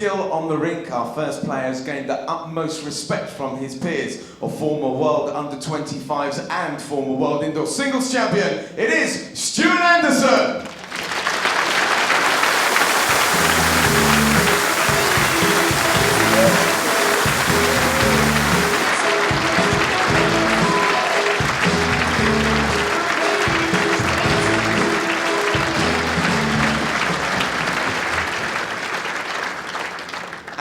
Skill on the rink, our first player has gained the utmost respect from his peers of former world under-25s and former world indoor singles champion. It is Stuart Anderson.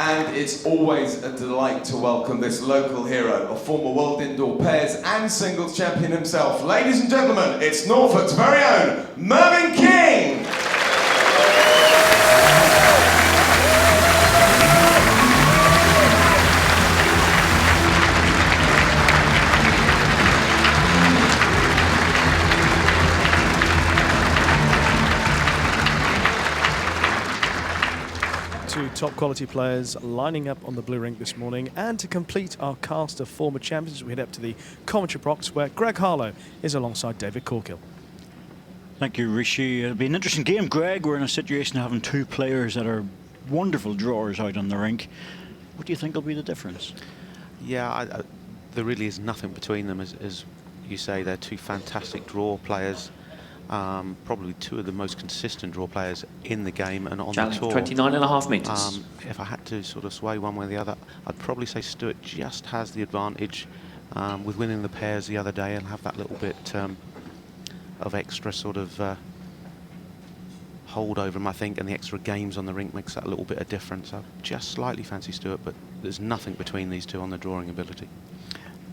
And it's always a delight to welcome this local hero, a former world indoor pairs and singles champion himself. Ladies and gentlemen, it's Norfolk's very own Mervyn King! Two top quality players lining up on the blue rink this morning, and to complete our cast of former champions, we head up to the commentary box where Greg Harlow is alongside David Corkill. Thank you, Rishi. It'll be an interesting game, Greg. We're in a situation of having two players that are wonderful drawers out on the rink. What do you think will be the difference? Yeah, there really is nothing between them. As you say, they're two fantastic draw players. Probably two of the most consistent draw players in the game and on Challenge, the tour. 29.5 metres. If I had to sort of sway one way or the other, I'd probably say Stuart just has the advantage with winning the pairs the other day and have that little bit of extra sort of hold over him, I think, and the extra games on the rink makes that a little bit of difference. I just slightly fancy Stuart, but there's nothing between these two on the drawing ability.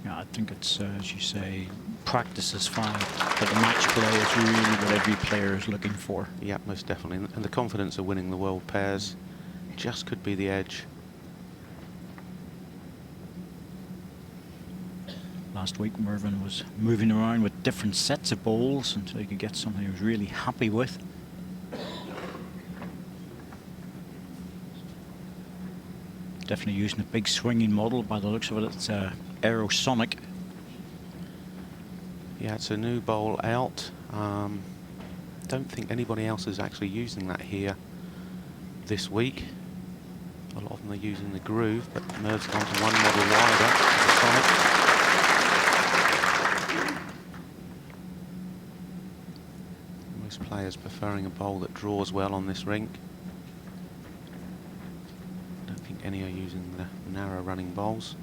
Yeah, I think it's, as you say, practice is fine, but the match play is really what every player is looking for. Yeah, most definitely. And the confidence of winning the world pairs just could be the edge. Last week, Mervyn was moving around with different sets of bowls until he could get something he was really happy with. Definitely using a big swinging model. By the looks of it, it's Aerosonic. Yeah, it's a new bowl out. Don't think anybody else is actually using that here this week. A lot of them are using the Groove, but Merv's gone to one model wider. The Sonic. Most players preferring a bowl that draws well on this rink. Don't think any are using the narrow running bowls.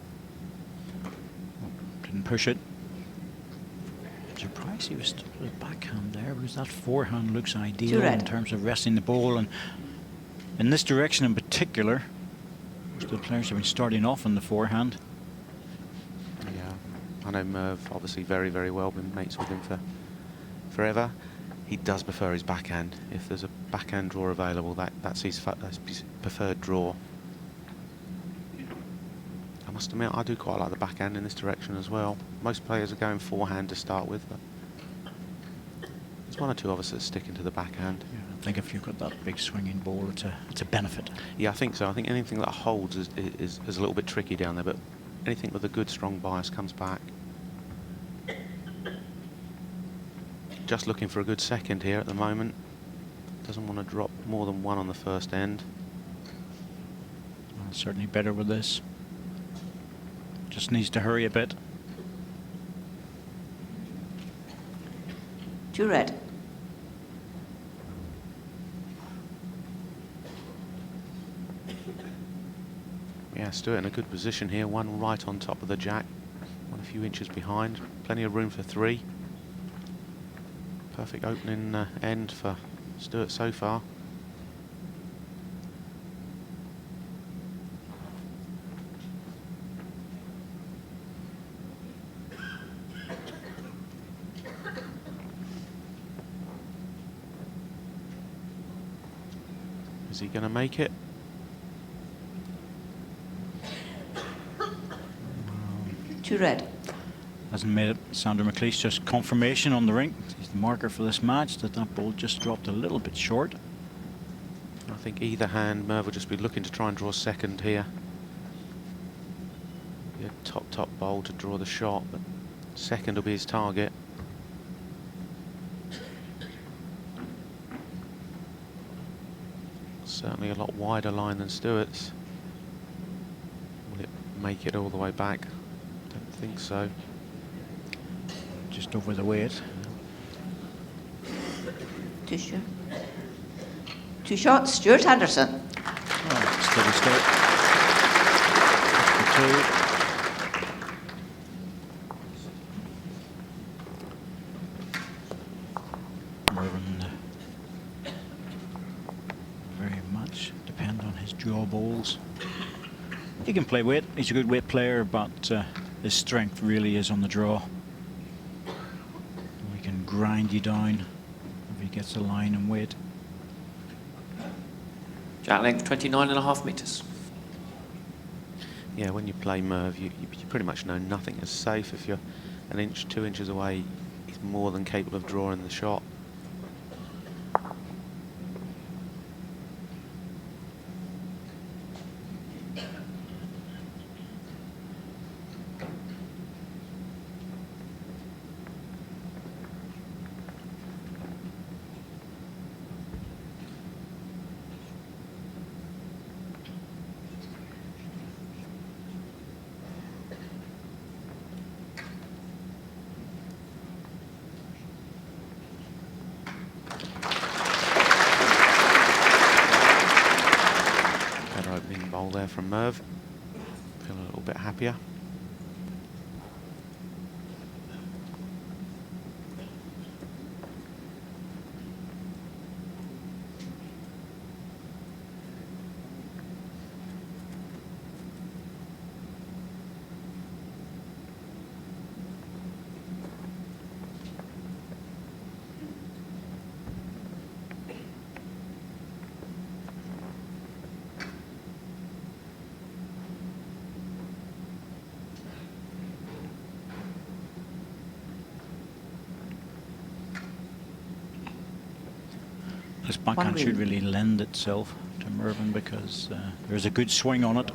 Didn't push it. Surprised he was still with backhand there, because that forehand looks ideal in terms of resting the ball, and in this direction in particular, most of the players have been starting off on the forehand. Yeah, I know Merv obviously very, very well, been mates with him for forever. He does prefer his backhand. If there's a backhand draw available, that's his preferred draw. I must admit, I do quite like the backhand in this direction as well. Most players are going forehand to start with, but there's one or two of us that stick into the backhand. Yeah, I think if you've got that big swinging ball, it's a benefit. Yeah, I think so. I think anything that holds is a little bit tricky down there, but anything with a good strong bias comes back. Just looking for a good second here at the moment. Doesn't want to drop more than one on the first end. Well, certainly better with this. Just needs to hurry a bit. Two red. Yeah, Stuart in a good position here. One right on top of the jack. One a few inches behind. Plenty of room for three. Perfect opening end for Stuart so far. Is he going to make it? Two red. Hasn't made it. Sandra McLeish, just confirmation on the rink. He's the marker for this match that ball just dropped a little bit short. I think either hand, Merv will just be looking to try and draw second here. Be a top bowl to draw the shot, but second will be his target. Certainly a lot wider line than Stewart's. Will it make it all the way back? Don't think so. Just over the weight. Two short. Two shots, Stuart Anderson. Oh, steady state. Two. Mervyn very much depend on his draw balls. He can play weight. He's a good weight player, but his strength really is on the draw. He can grind you down if he gets a line and weight. Jack length 29.5 metres. Yeah, when you play Merv, you pretty much know nothing is safe. If you're an inch, 2 inches away, he's more than capable of drawing the shot. Bowl there from Merv. Feel a little bit happier. This backhand should really lend itself to Mervyn because there's a good swing on it.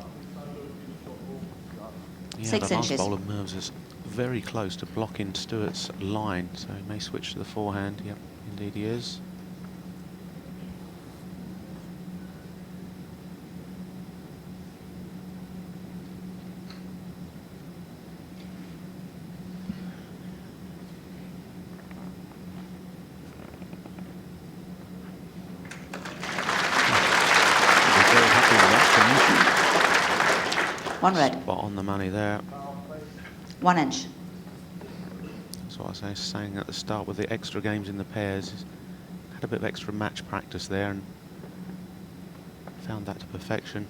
Yeah, 6 the last inches. bowl of Merv's is very close to blocking Stewart's line, so he may switch to the forehand. Yep, indeed he is. One red. Spot on the money there. 1 inch. That's what I was saying at the start with the extra games in the pairs. He's had a bit of extra match practice there and found that to perfection.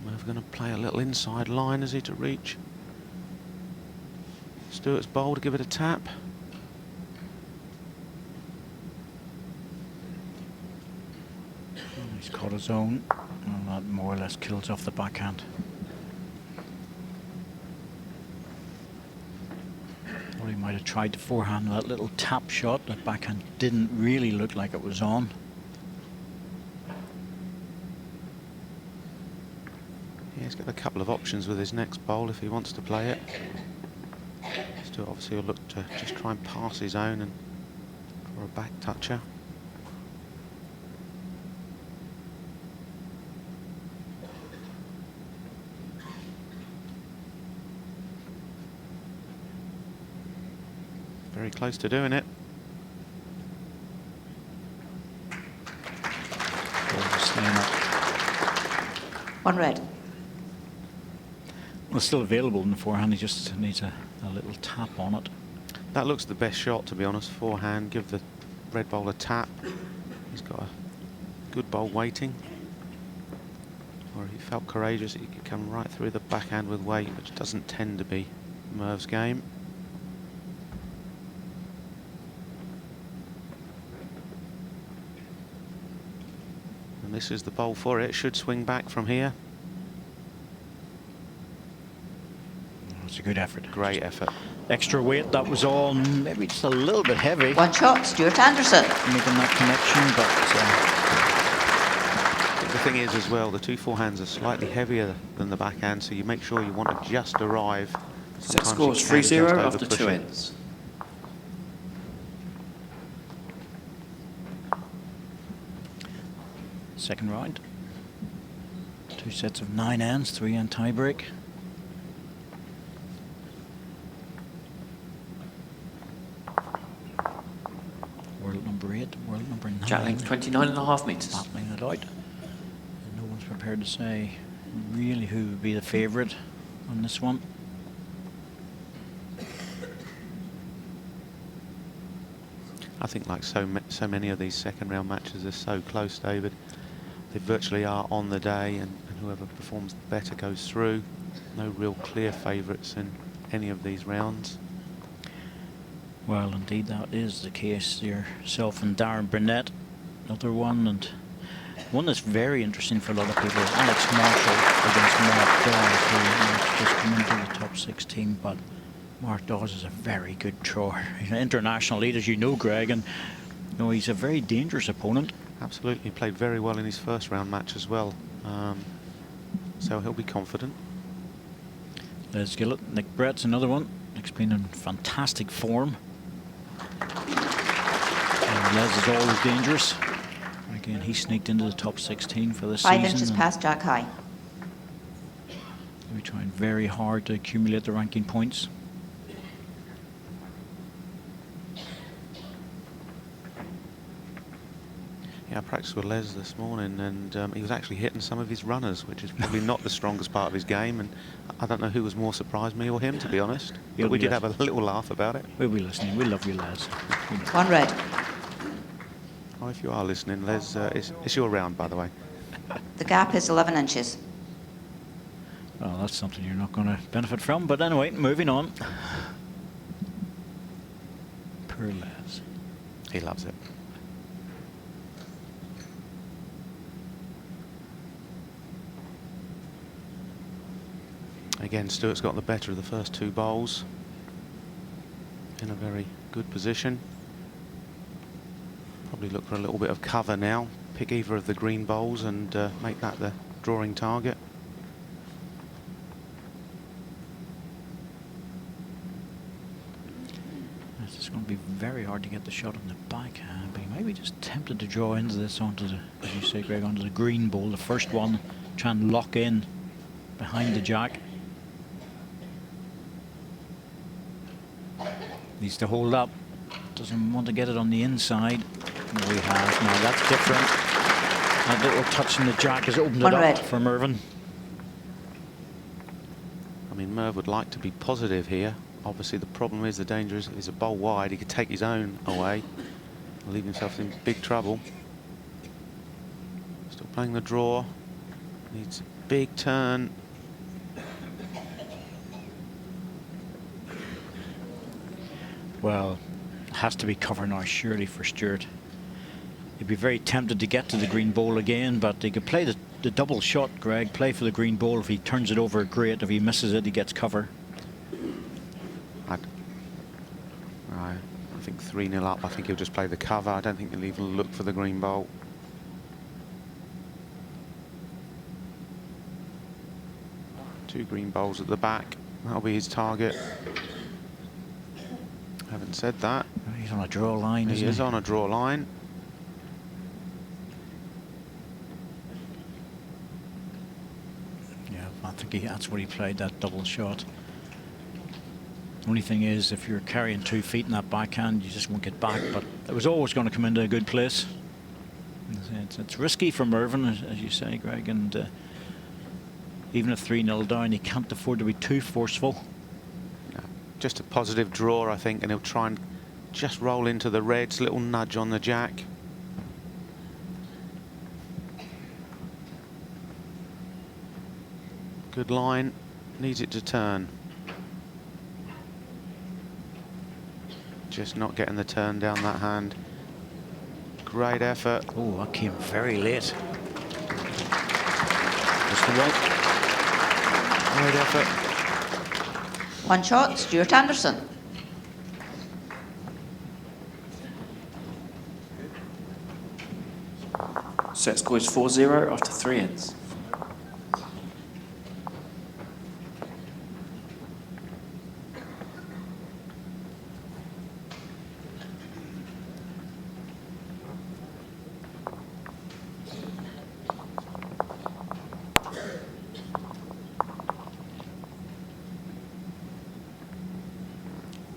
Merv going to play a little inside line, is he, to reach? Stewart's bowl to give it a tap. He's caught his own, and that more or less kills off the backhand. Or he might have tried to forehand that little tap shot. That backhand didn't really look like it was on. Yeah, he's got a couple of options with his next bowl if he wants to play it. Stewart obviously will look to just try and pass his own and draw a back toucher. Very close to doing it. Staying up. 1 red. Well, it's still available in the forehand. He just needs a little tap on it. That looks the best shot, to be honest. Forehand, give the red bowl a tap. He's got a good bowl waiting. Or if he felt courageous, he could come right through the backhand with weight, which doesn't tend to be Merv's game. And this is the bowl for it. Should swing back from here. It's a good effort. Great effort. Extra weight, that was all. Maybe just a little bit heavy. 1 shot, Stuart Anderson. Making that connection, but The thing is as well, the two forehands are slightly heavier than the backhand, so you make sure you want to just arrive. Set Sometimes you scores can 3-0 just after overpush 2 it. ends. second round. 2 sets of 9 ends, 3 end tiebreak. World number 8, world number 9. Jack length 29.5 metres. Battling it out. And no one's prepared to say really who would be the favourite on this one. I think like so many of these second round matches are so close, David. They virtually are on the day, and whoever performs better goes through. No real clear favourites in any of these rounds. Well, indeed, that is the case. Yourself and Darren Burnett, another one, and one that's very interesting for a lot of people is Alex Marshall against Mark Dawes, who just come into the top 16, but Mark Dawes is a very good thrower. He's an international lead, as you know, Greg, and you know, he's a very dangerous opponent. Absolutely, he played very well in his first round match as well, so he'll be confident. Les Gillett, Nick Brett's another one. Nick's been in fantastic form. And Les is always dangerous. Again, he sneaked into the top 16 for this 5 season. inches past Jack High. We're trying very hard to accumulate the ranking points. Yeah, I practiced with Les this morning, and he was actually hitting some of his runners, which is probably not the strongest part of his game, and I don't know who was more surprised, me or him, to be honest. But we did have a little laugh about it. We'll be listening. We love you, Les. 1 red. Oh, if you are listening, Les, it's your round, by the way. The gap is 11 inches. Well, that's something you're not going to benefit from. But anyway, moving on. Poor Les. He loves it. Again, Stuart's got the better of the first 2 bowls. In a very good position. Probably look for a little bit of cover now. Pick either of the green bowls and make that the drawing target. It's just going to be very hard to get the shot on the backhand, but he may be just tempted to draw into this onto the, as you say, Greg, onto the green bowl. The first one, try and lock in behind the jack. Needs to hold up. Doesn't want to get it on the inside. No, he has. Now that's different. That little touch in the jack has opened it up for Mervyn. I mean, Merv would like to be positive here. Obviously, the problem is, the danger is, if he's a bowl wide, he could take his own away and leave himself in big trouble. Still playing the draw. Needs a big turn. Well, it has to be cover now, surely, for Stuart. He'd be very tempted to get to the green bowl again, but he could play the double shot, Greg. Play for the green bowl. If he turns it over, great. If he misses it, he gets cover. I think 3-0 up. I think he'll just play the cover. I don't think he'll even look for the green bowl. Two green bowls at the back. That'll be his target. Haven't said that. He's on a draw line, isn't he? He is on a draw line. Yeah, I think that's what he played, that double shot. Only thing is, if you're carrying 2 feet in that backhand, you just won't get back. But it was always going to come into a good place. It's risky for Mervyn, as you say, Greg, and even at 3-0 down, he can't afford to be too forceful. Just a positive draw, I think, and he'll try and just roll into the reds. Little nudge on the jack. Good line. Needs it to turn. Just not getting the turn down that hand. Great effort. Oh, that came very late. Just the one. Great effort. 1 shot, Stuart Anderson. Set score is 4-0 after 3 ends.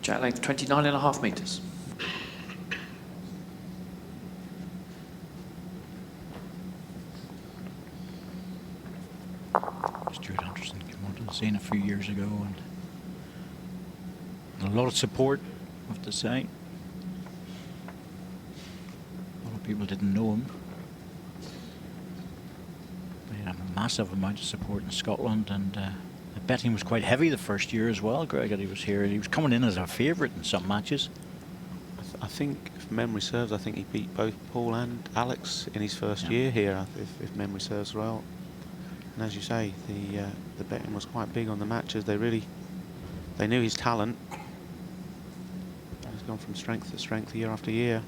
Jack length 29.5 metres. Stuart Anderson came onto the scene a few years ago and a lot of support, I have to say. A lot of people didn't know him. But he had a massive amount of support in Scotland, and the betting was quite heavy the first year as well, Greg, that he was here. He was coming in as a favourite in some matches. I think, if memory serves, I think he beat both Paul and Alex in his first year here, if memory serves well. And as you say, the betting was quite big on the matches. They knew his talent. He's gone from strength to strength year after year.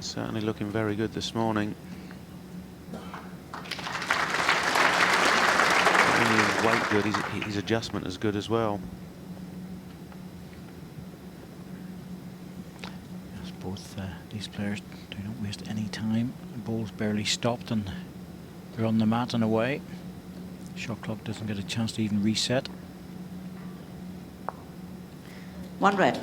Certainly looking very good this morning. Not only his weight good, his adjustment is good as well. Yes, both these players do not waste any time. The ball's barely stopped and they're on the mat and away. Shot clock doesn't get a chance to even reset. 1 red.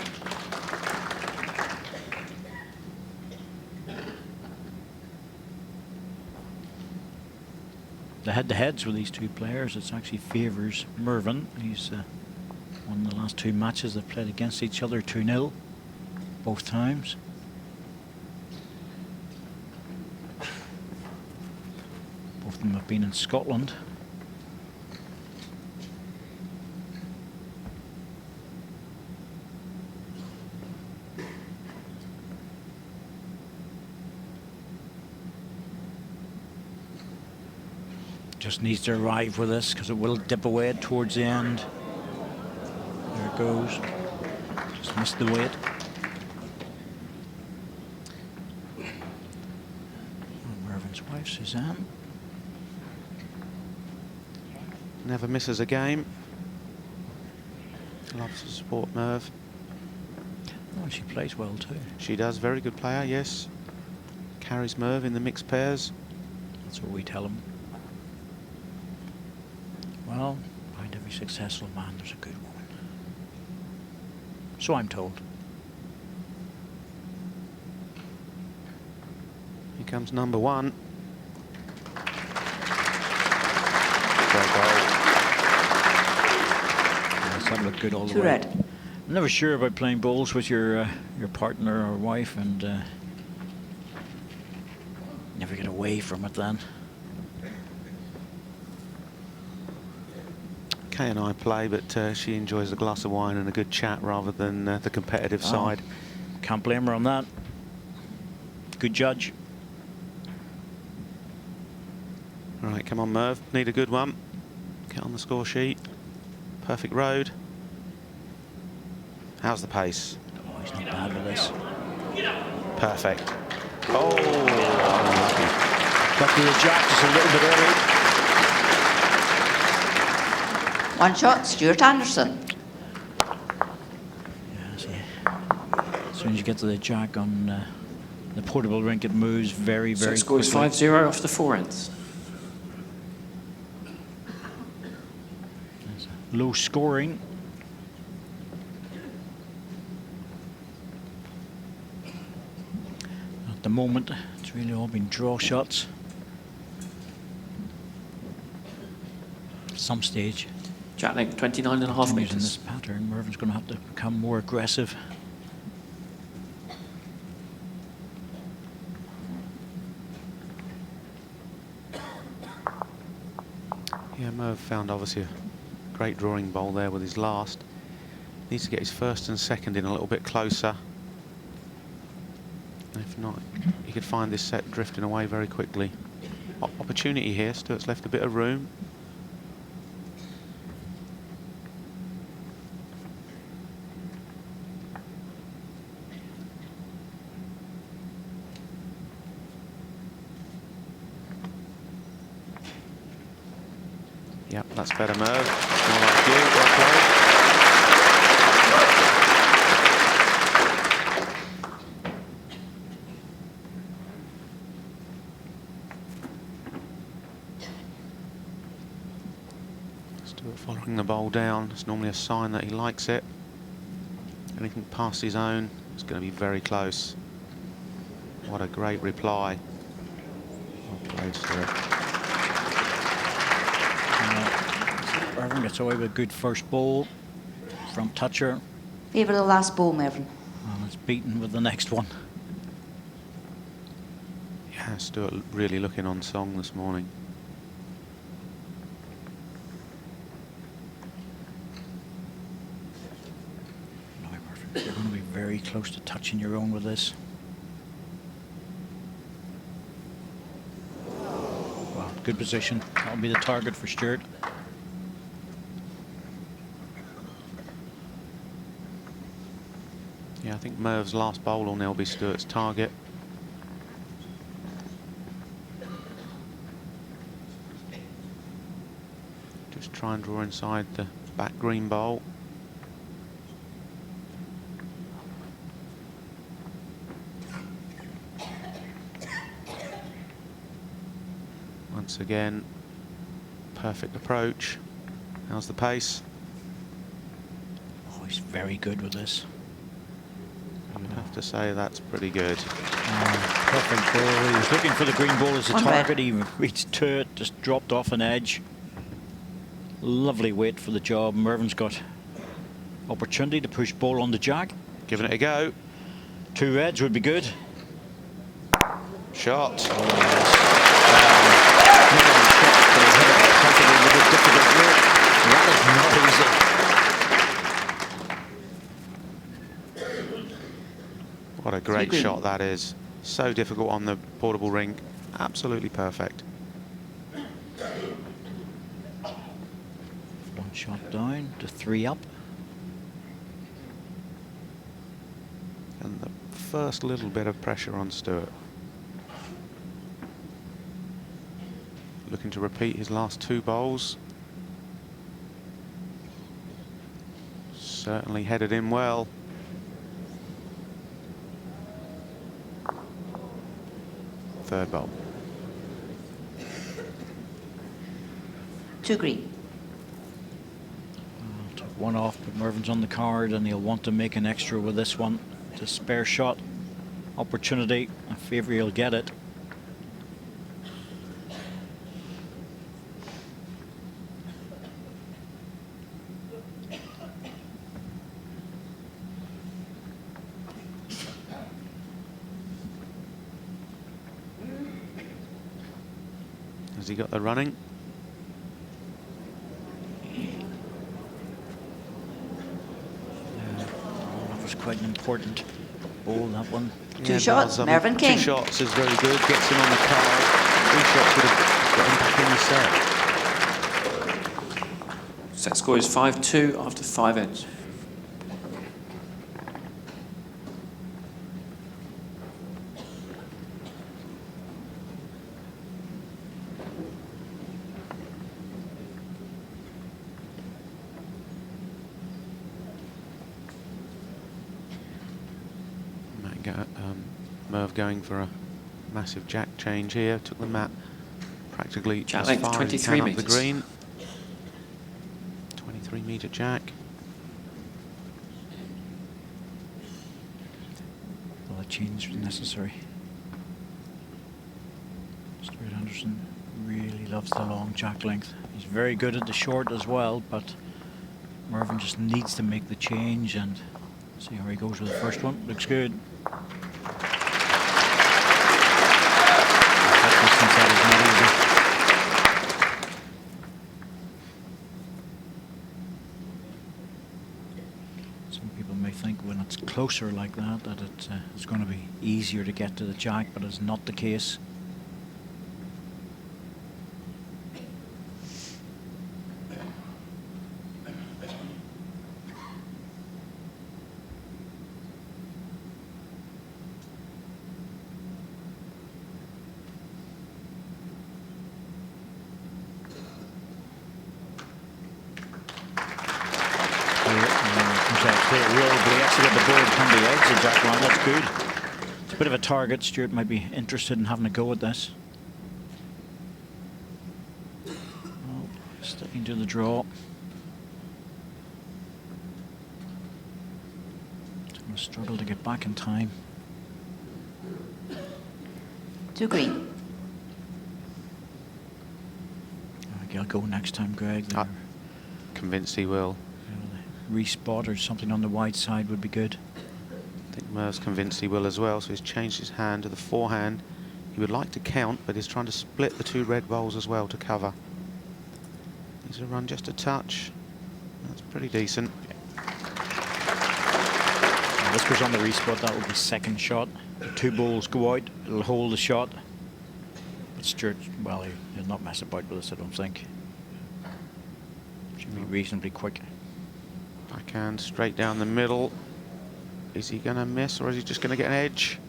The head-to-heads with these two players, it's actually favours Mervyn. He's won the last 2 matches they've played against each other 2-0 both times. Both of them have been in Scotland. Just needs to arrive with this because it will dip away towards the end. There it goes. Just missed the weight. And Mervyn's wife, Suzanne. Never misses a game. Loves to support Merv. Oh, she plays well too. She does, very good player, yes. Carries Merv in the mixed pairs. That's what we tell them. Well, behind every successful man, there's a good woman. So I'm told. Here comes number 1. Great goal. Yes, that looked good all the 2 way. red. I'm never sure about playing bowls with your partner or wife, and never get away from it then. Kay and I play, but she enjoys a glass of wine and a good chat rather than the competitive side. Can't blame her on that. Good judge. Right, come on, Merv. Need a good one. Get on the score sheet. Perfect road. How's the pace? Oh, he's not bad with this. Perfect. Oh, unlucky. Got to the jack just a little bit early. 1 shot, Stuart Anderson. Yeah, see, as soon as you get to the jack on the portable rink, it moves very, very Set score is quickly. 5-0 after 4 ends. Low scoring. At the moment, it's really all been draw shots. At some stage, Jack length 29.5 continues in this metres. pattern, Mervyn's going to have to become more aggressive. Yeah, Merv found obviously a great drawing bowl there with his last. Needs to get his first and second in a little bit closer. If not, he could find this set drifting away very quickly. Opportunity here. Stuart's left a bit of room. Yep, that's better, Merv. More like you. Well played. Following the bowl down, it's normally a sign that he likes it. Anything past his own, it's going to be very close. What a great reply. Well played, Stuart. Mervyn gets away with a good first bowl from toucher. Favourite of the last bowl, Mervyn. And it's beaten with the next one. Yeah, Stuart really looking on song this morning. No, Mervyn, you're going to be very close to touching your own with this. Wow, good position. That'll be the target for Stuart. Yeah, I think Merv's last bowl will now be Stuart's target. Just try and draw inside the back green bowl. Once again, perfect approach. How's the pace? Oh, he's very good with this. I'd have to say that's pretty good. Perfect ball. He was looking for the green ball as a target. He reached to it, just dropped off an edge. Lovely weight for the job. Mervyn's got opportunity to push ball on the jack. Giving it a go. 2 reds would be good. Shot. What a great shot that is. So difficult on the portable rink. Absolutely perfect. One shot down to 3 up. And the first little bit of pressure on Stuart. Looking to repeat his last 2 bowls. Certainly headed in well. Third bowl. 2 green. Took one off, but Mervyn's on the card, and he'll want to make an extra with this one. It's a spare shot opportunity. I favour he'll get it. Has he got the running? That was quite an important ball, that one. 2 shots, Mervyn King. 2 shots is very good, gets him on the card. 3 shots would have got him back in the set. Set score is 5-2 after 5 ends. Merv going for a massive jack change here. Took the mat practically Jack as length, far as he 23 can up the metres. green. 23-metre jack. Well, a change was necessary. Stuart Anderson really loves the long jack length. He's very good at the short as well, but Mervyn just needs to make the change and see how he goes with the first one. Looks good. Some people may think when it's closer like that it's going to be easier to get to the jack, but it's not the case. That's good. It's a bit of a target. Stuart might be interested in having a go at this. Oh, sticking to the draw. We'll struggle to get back in time. 2 green. I think I'll go next time, Greg. There. Convinced he will. Respot or something on the wide side would be good. I think Merv's convinced he will as well, so he's changed his hand to the forehand. He would like to count, but he's trying to split the 2 red balls as well to cover. Needs to run just a touch. That's pretty decent. If this goes on the respot, that will be second shot. The 2 balls go out, it'll hold the shot. But Stuart, well, he'll not mess about with this, I don't think. Should be reasonably quick. Backhand straight down the middle. Is he going to miss, or is he just going to get an edge?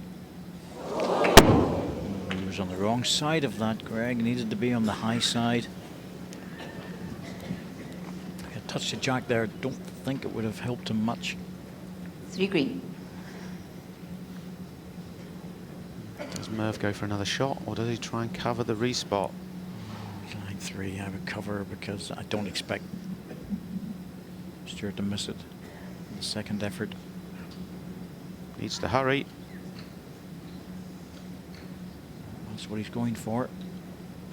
He was on the wrong side of that, Greg. Needed to be on the high side. If I touched the jack there, don't think it would have helped him much. 3 green. Does Merv go for another shot, or does he try and cover the respot? Line 3, I would cover because I don't expect Stuart to miss it in the second effort. Needs to hurry. That's what he's going for.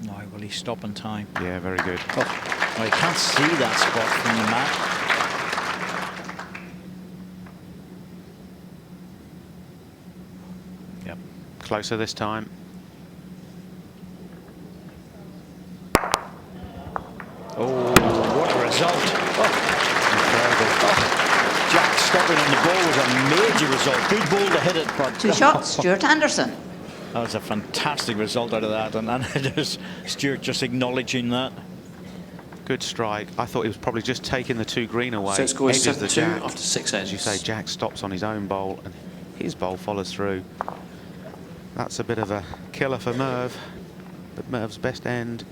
Now, will he stop in time? Yeah, very good. Oh, well, you can't see that spot from the mat. Yep. Closer this time. Oh, what a result. Jack stopping on the ball was a major result. Good ball to hit it, but 2 shots, Stuart Anderson. that was a fantastic result out of that, and there's Stuart just acknowledging that. Good strike. I thought he was probably just taking the 2 green away. Set score is Edges the 7-2 jack. after 6 ends. As you say, Jack stops on his own bowl, and his bowl follows through. That's a bit of a killer for Merv, but Merv's best end.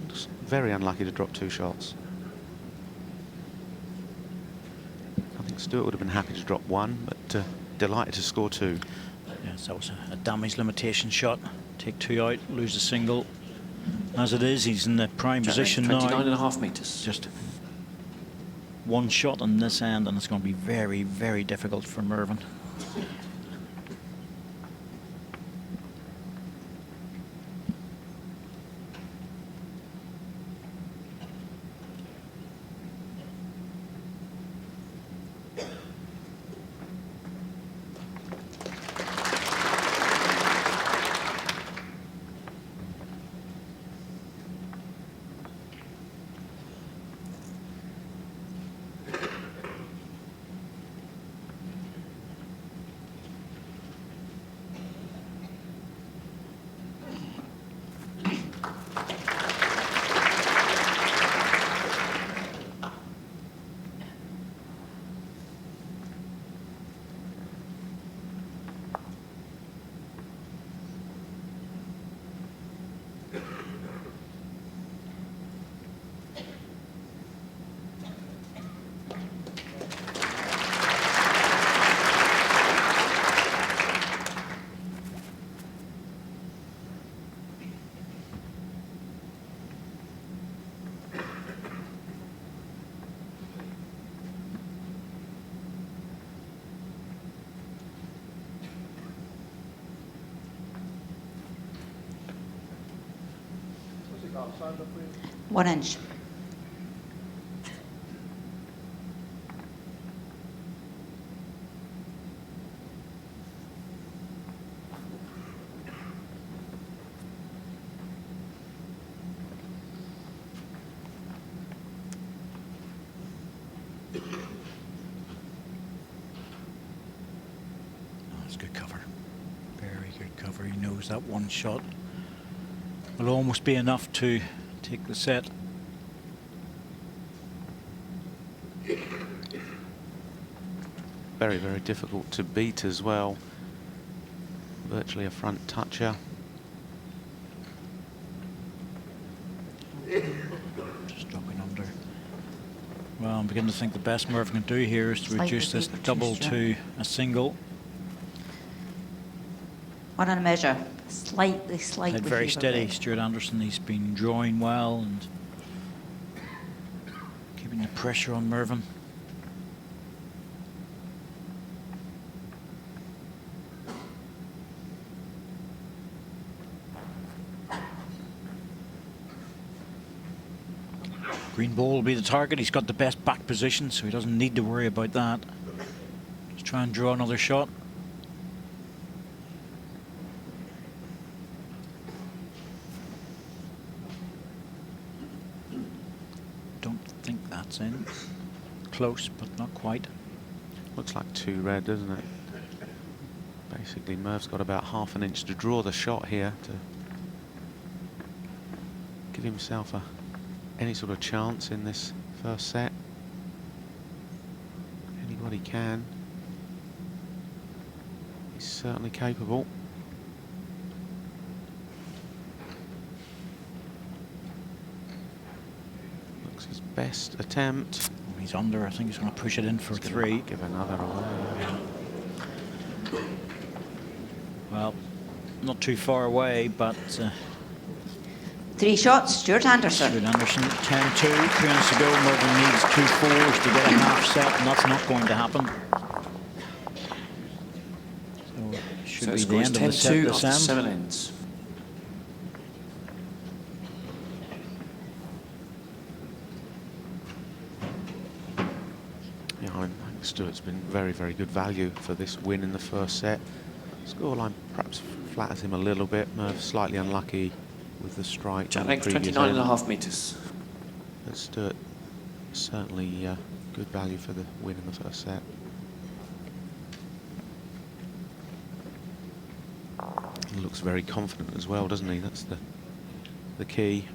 Just very unlucky to drop 2 shots. I think Stuart would have been happy to drop 1, but delighted to score 2. Yes, that was a damage limitation shot. Take 2 out, lose a single. As it is, he's in the prime position now. 29.5 metres. Just 1 shot on this end, and it's going to be very, very difficult for Mervyn. outside the free? 1 inch. That's good cover. Very good cover. He knows that one shot will almost be enough to take the set. Very, very difficult to beat as well. Virtually a front toucher. Just dropping under. Well, I'm beginning to think the best Merv can do here is to Slightly reduce this deeper double gesture. to a single. 1 on a measure. Slightly Played very fever steady, red. Stuart Anderson. He's been drawing well and keeping the pressure on Mervyn. Green ball will be the target. He's got the best back position, so he doesn't need to worry about that. Just try and draw another shot. Don't think that's in. Close, but not quite. Looks like 2 red, doesn't it? Basically, Merv's got about half an inch to draw the shot here to give himself any sort of chance in this first set. Anybody can. He's certainly capable. Looks his best attempt. He's under. I think he's going to push it in for 3. Give another away. Well, not too far away, but 3 shots, Stuart Anderson. Stuart Anderson, 10-2, 3 minutes to go. Mervyn needs 2 fours to get a half set, and that's not going to happen. So it should So be it the scores end of the set 10-2 this after end. 7 ends. Yeah, I think Stuart's been very, very good value for this win in the first set. Scoreline perhaps flatters him a little bit. Merv slightly unlucky with the strike. Jack on the length previous 29.5 end. metres. But Stuart certainly good value for the win in the first set. He looks very confident as well, doesn't he? That's the key.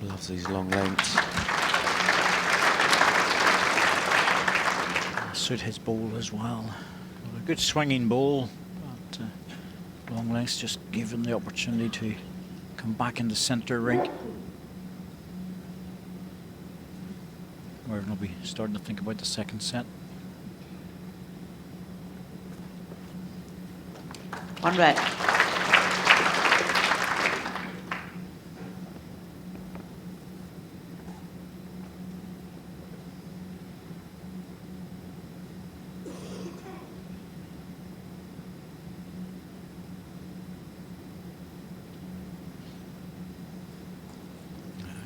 Loves these long lengths. Suit his ball as well. A good swinging ball, but long lengths just give him the opportunity to come back in the centre rink. Mervyn will be starting to think about the second set. 1 red.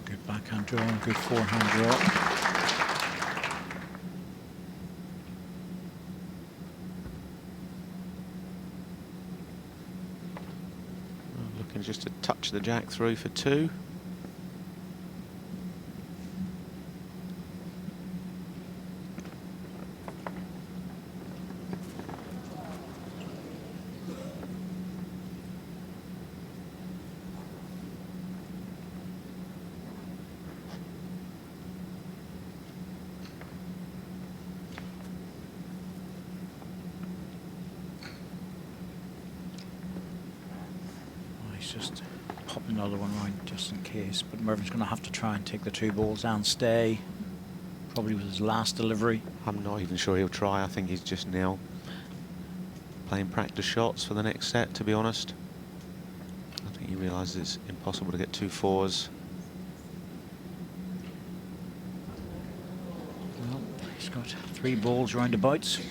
Good backhand draw and good forehand draw. Looking just to touch the jack through for 2. He's just popping another one round just in case, but Mervyn's going to have to try and take the 2 balls and stay, probably with his last delivery. I'm not even sure he'll try. I think he's just now playing practice shots for the next set, to be honest. I think he realises it's impossible to get 2 fours. Well, he's got 3 balls roundabouts.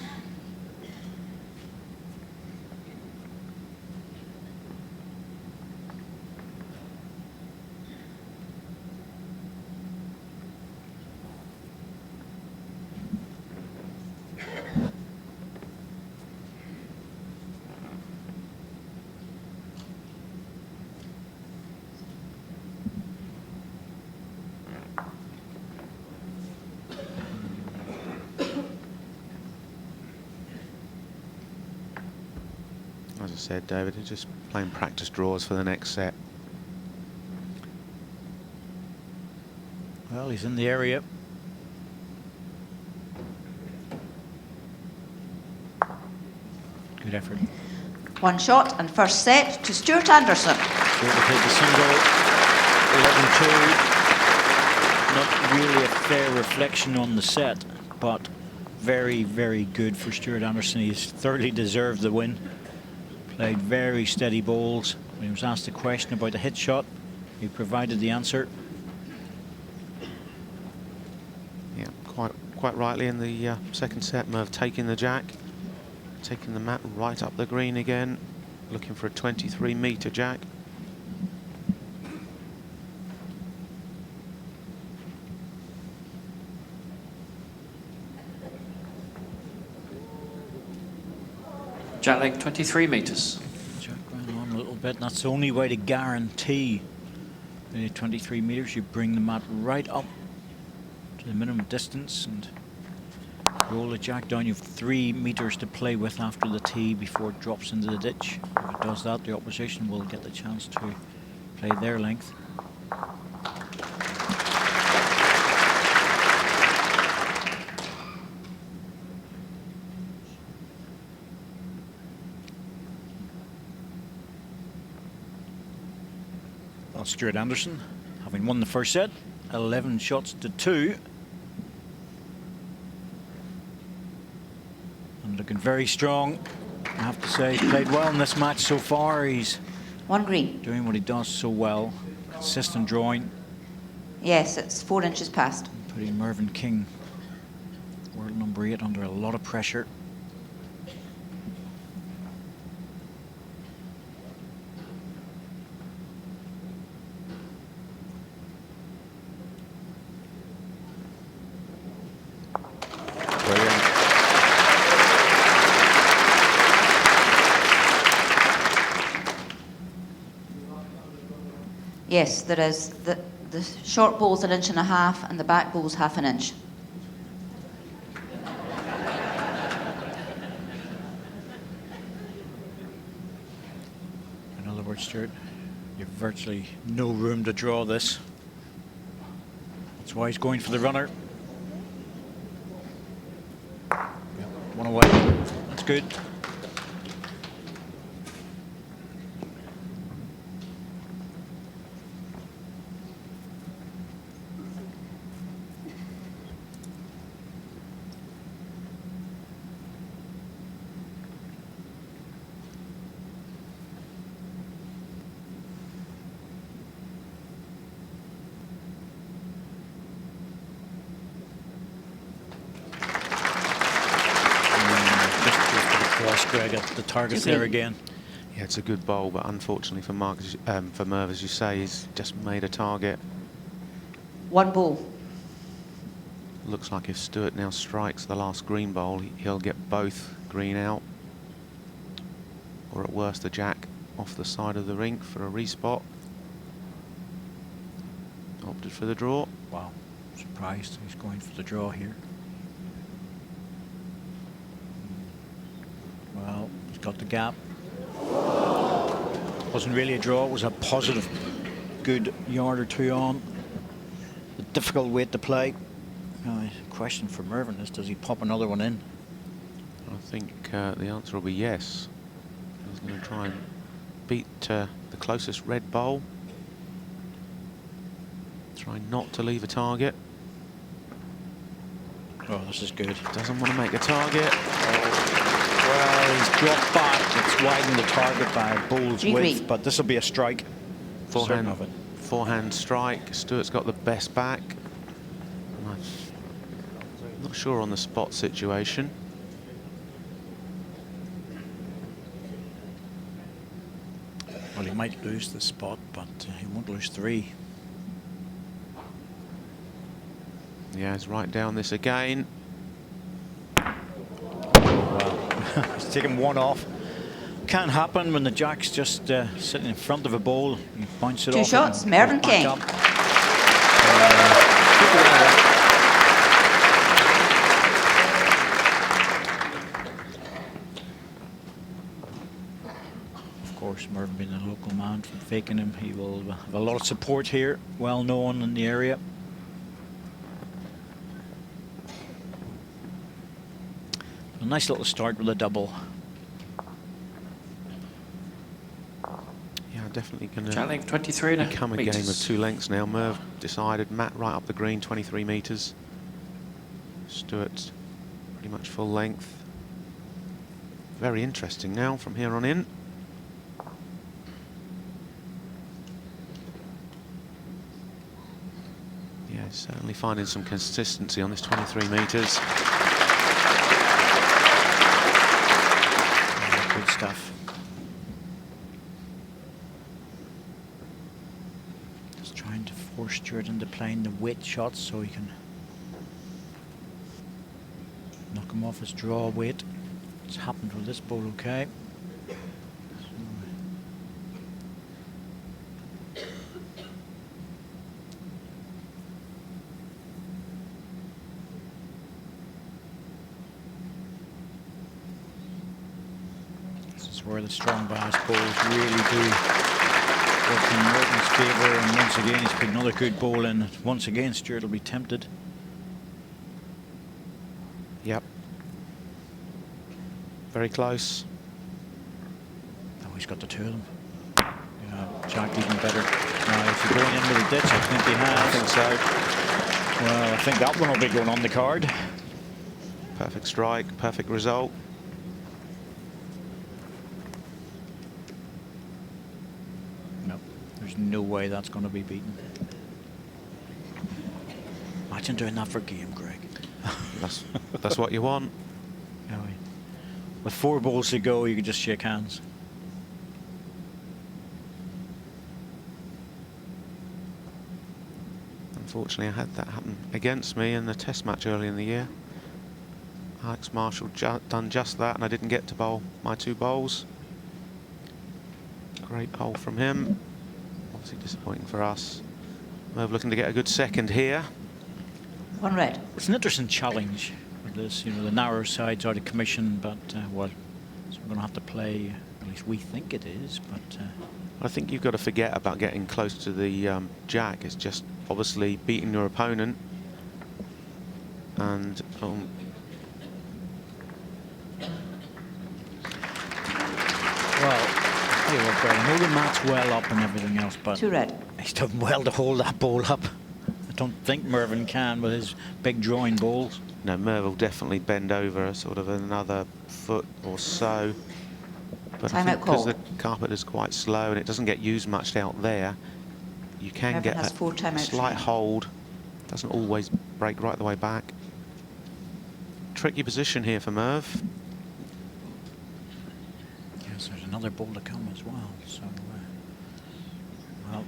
As I said, David, he's just playing practice draws for the next set. Well, he's in the area. Good effort. 1 shot and first set to Stuart Anderson. Stuart will take the single. 11-2. Not really a fair reflection on the set, but very, very good for Stuart Anderson. He's thoroughly deserved the win. Played very steady balls. When he was asked a question about the hit shot, he provided the answer. Yeah, quite rightly in the second set, Merv taking the jack, taking the mat right up the green again, looking for a 23-metre jack. Jack length 23 metres. Jack ran on a little bit. That's the only way to guarantee the 23 metres. You bring the mat right up to the minimum distance and roll the jack down. You have 3 metres to play with after the tee before it drops into the ditch. If it does that, the opposition will get the chance to play their length. Well, Stuart Anderson, having won the first set, 11 shots to 2. And looking very strong, I have to say. He's played well in this match so far. He's 1 green. doing what he does so well. Consistent drawing. Yes, it's 4 inches past. Putting Mervyn King, world number 8, under a lot of pressure. Brilliant. Yes, there is. The short ball's 1.5 inches and the back ball's 1/2 inch. In other words, Stuart, you've virtually no room to draw this. That's why he's going for the runner. Yep, 1 away. That's good. Greg at the target there again. Yeah, it's a good bowl, but unfortunately for for Merv, as you say, he's just made a target. 1 ball. Looks like if Stuart now strikes the last green bowl, he'll get both green out, or at worst the jack off the side of the rink for a respot. Opted for the draw. Wow, surprised he's going for the draw here. Well, he's got the gap. Wasn't really a draw, it was a positive, good yard or 2 on. A difficult weight to play. Question for Mervyn is, does he pop another one in? I think the answer will be yes. He's going to try and beat the closest red bowl. Try not to leave a target. Oh, this is good. Doesn't want to make a target. Well, he's dropped back. It's widened the target by a bowl's Three width, green. but this will be a strike. Certain of it. Forehand strike. Stuart's got the best back. I'm not sure on the spot situation. Well, he might lose the spot, but he won't lose 3. Yeah, he's right down this again. Well, he's taken 1 off. Can't happen when the jack's just sitting in front of a bowl. You bounce it 2 off. shots, and Mervyn goes back King. up. Keep it in there. Of course, Mervyn being a local man from Fakenham, he will have a lot of support here, well known in the area. A nice little start with a double. Yeah, definitely going Jack to length 23 become a game of metres. 2 lengths now. Merv decided, Matt right up the green, 23 metres. Stuart pretty much full length. Very interesting now from here on in. Yeah, certainly finding some consistency on this 23 metres. Good stuff. Just trying to force Stuart into playing the weight shots so he can knock him off his draw weight. What's happened with this ball, okay? This is where the strong bias balls really do work in Morton's favour, and once again he's put another good ball in. Once again Stuart will be tempted. Yep. Very close. Oh, he's got the two of them. Yeah, Jack even better. Now, if you're going in with a ditch, I think he has. I think so. Well, I think that one will be going on the card. Perfect strike, perfect result. No, there's no way that's going to be beaten. Imagine doing that for a game, Greg. That's what you want. Yeah, with 4 balls to go, you could just shake hands. Unfortunately, I had that happen against me in the test match early in the year. Alex Marshall done just that, and I didn't get to bowl my 2 bowls. Great hole from him. Obviously disappointing for us. Merv looking to get a good second here. 1 red. It's an interesting challenge with this. You know, the narrow side's out of commission, but well, so we're going to have to play. At least we think it is, but. I think you've got to forget about getting close to the jack. It's just obviously beating your opponent. And Well, I tell you what, Greg, I know the mat's well up and everything else, but 2 red. he's done well to hold that ball up. I don't think Mervyn can with his big drawing balls. no, Merv will definitely bend over sort of another foot or so. But I think because the carpet is quite slow and it doesn't get used much out there, you can Mervyn get has a 4 timeouts slight remaining. hold. Doesn't always break right the way back. Tricky position here for Merv. Yes, there's another ball to come as well. So, well,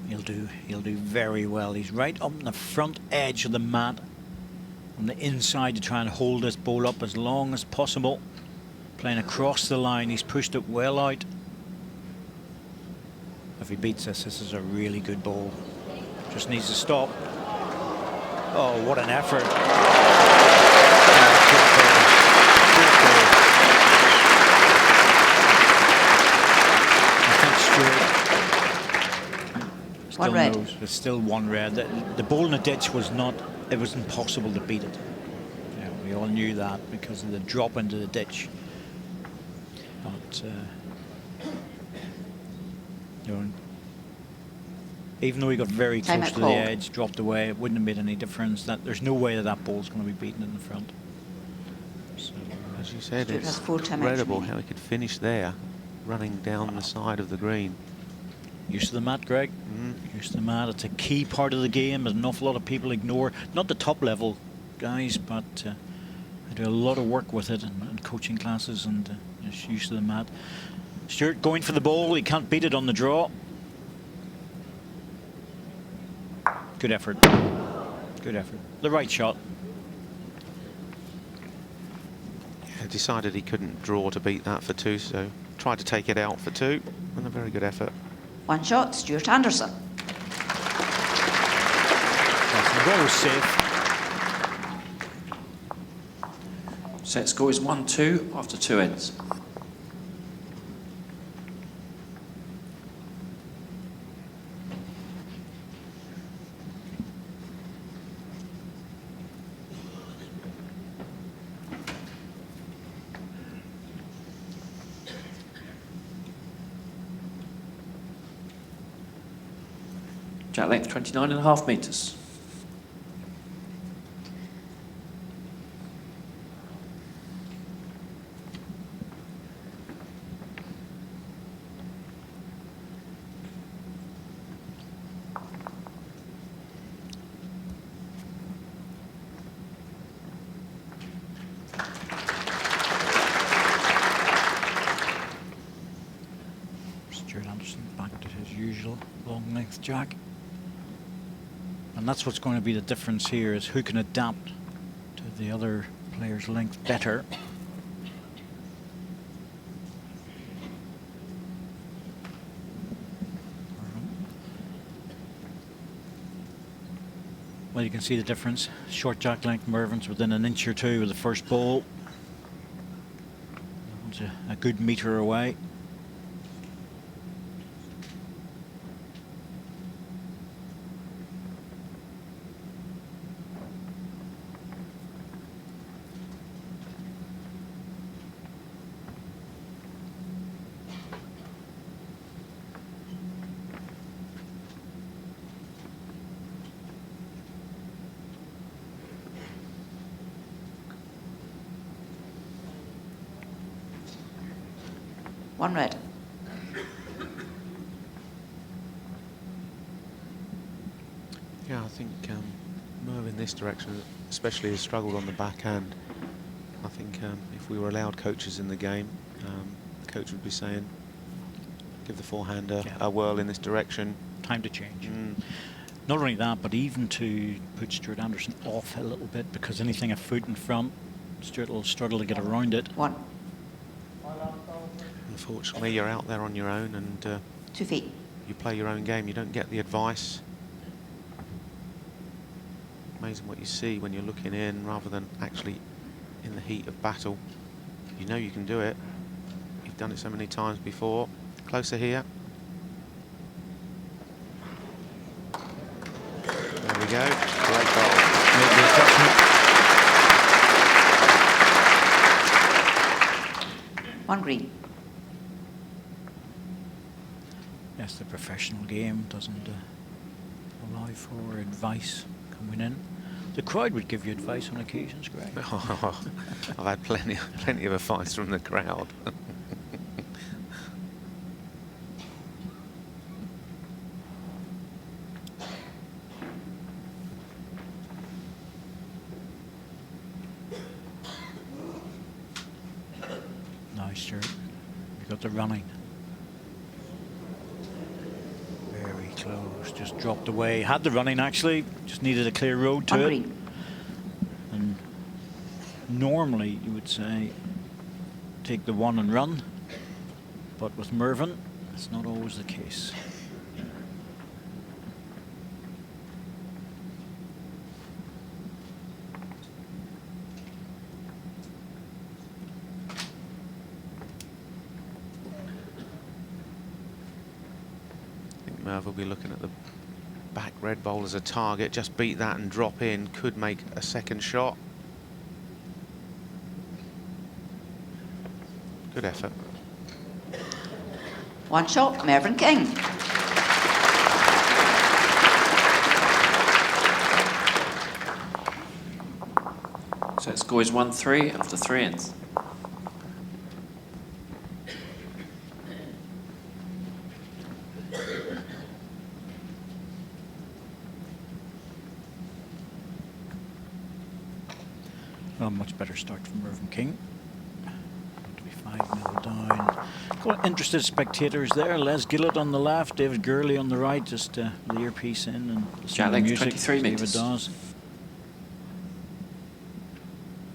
he'll do very well. He's right up on the front edge of the mat, on the inside, to try and hold this ball up as long as possible. Playing across the line, he's pushed it well out. If he beats this, this is a really good ball. Just needs to stop. Oh, what an effort. I think Stuart still 1 red. knows. There's still 1 red. The ball in the ditch was not, it was impossible to beat it. Yeah, we all knew that because of the drop into the ditch. But, you know, even though he got very Time close out to the called. edge, dropped away, it wouldn't have made any difference. There's no way that ball's going to be beaten in the front. So, As you said, Stuart it's has 4 timeouts incredible remaining. how he could finish there, running down the side of the green. used to the mat, Greg. Used to the mat. It's a key part of the game. An awful lot of people ignore. Not the top level guys, but I do a lot of work with it in coaching classes, and just used to the mat. Stuart going for the ball. He can't beat it on the draw. Good effort. Good effort. The right shot. He decided he couldn't draw to beat that for 2, so tried to take it out for 2, and a very good effort. 1 shot, Stuart Anderson. That's the ball was safe. Set score is 1-2 after 2 ends. Jack length 29.5 metres. Stuart Anderson back to his usual long length jack. And that's what's going to be the difference here, is who can adapt to the other player's length better. Well, you can see the difference. Short jack length Mervin's within an inch or two of the first ball. That one's a good metre away. One red. Yeah, I think Merv in this direction especially has struggled on the backhand. I think if we were allowed coaches in the game, the coach would be saying, give the forehand a whirl in this direction. Time to change. Not only that, but even to put Stuart Anderson off a little bit, because anything a foot in front, Stuart will struggle to get around it. One. Unfortunately, you're out there on your own and 2 feet. you play your own game. You don't get the advice. Amazing what you see when you're looking in rather than actually in the heat of battle. You know you can do it. You've done it so many times before. Closer here. There we go. Great goal. Make the adjustment. One green. Yes, the professional game doesn't allow for advice coming in. The crowd would give you advice on occasions, Greg. I've had plenty of advice from the crowd. Now, Stuart, you got the running. Very close, just dropped away. Had the running actually, just needed a clear road to One it. green. And normally you would say take the one and run, but with Mervyn, it's not always the case. Merv will be looking at the back red bowl as a target. Just beat that and drop in. Could make a second shot. Good effort. One shot, Mervyn King. Set score is 1-3 after 3 ends. Well, much better start from Mervyn King. To be 5-0 down. Got interested spectators there. Les Gillett on the left, David Gurley on the right, just the earpiece in and listen to the length, music. 23 David metres. Dawes.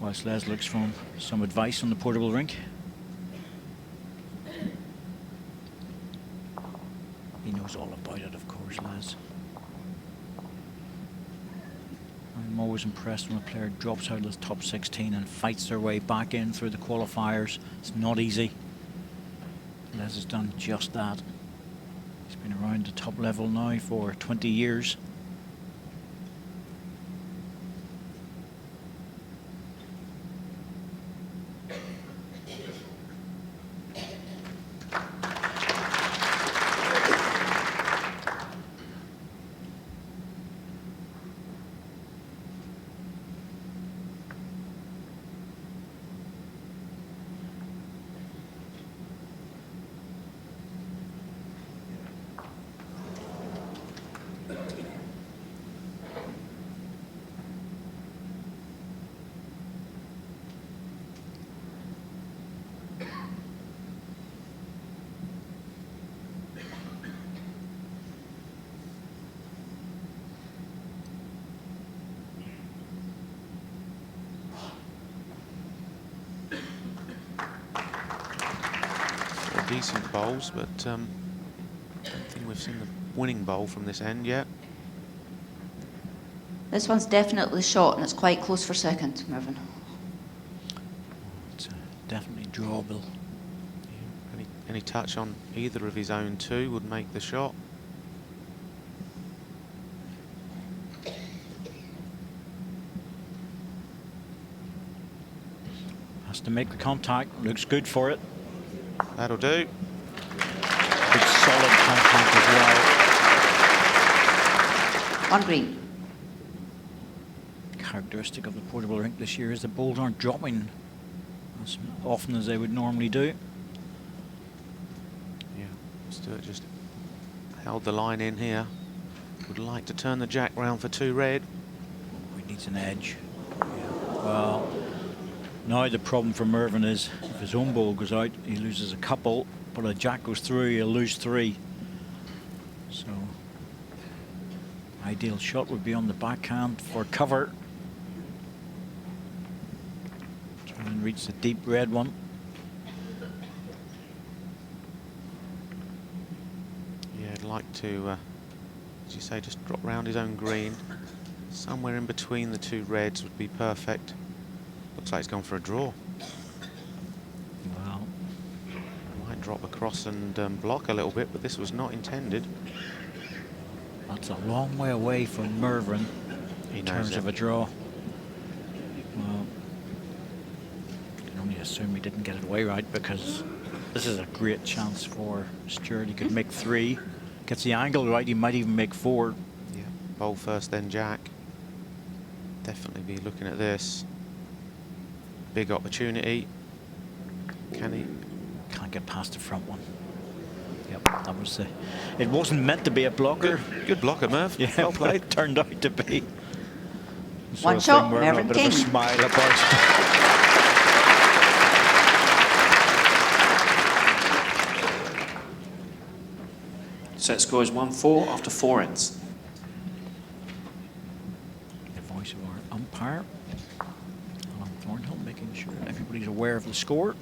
Whilst Les looks for some advice on the portable rink. He knows all about it, of course, Les. I'm always impressed when a player drops out of the top 16 and fights their way back in through the qualifiers. It's not easy. Les has done just that. He's been around the top level now for 20 years. Decent bowls, but I don't think we've seen the winning bowl from this end yet. This one's definitely shot and it's quite close for second, Mervyn. It's definitely drawable. Any touch on either of his own two would make the shot. Has to make the contact. Looks good for it. That'll do. Good solid contact as well. One green. Characteristic of the portable rink this year is the balls aren't dropping as often as they would normally do. Yeah, Stuart just held the line in here. Would like to turn the jack round for 2 red. He needs an edge. Yeah. Well, now the problem for Mervyn is if his own ball goes out, he loses a couple, but a jack goes through, he'll lose 3. So, ideal shot would be on the backhand for cover. Try and reach the deep red one. Yeah, I'd like to, as you say, just drop round his own green. Somewhere in between the 2 reds would be perfect. Looks like he's gone for a draw. Well, Might drop across and block a little bit, but this was not intended. that's a long way away from Mervyn He in knows terms it. of a draw. Well, I can only assume he didn't get it away right, because this is a great chance for Stuart. He could make 3. Gets the angle right, he might even make 4. Yeah, bowl first, then jack. Definitely be looking at this. Big opportunity. Can he? Can't get past the front one. Yep, that was it wasn't meant to be a blocker. Good blocker, Merv. Yeah, Well but played. it turned out to be. One Sort of shot, thing where a Mervyn bit of a King. smile about. Set score is 1-4 after 4 ends. The voice of our umpire, Alan Thornhill, making sure everybody's aware of the score.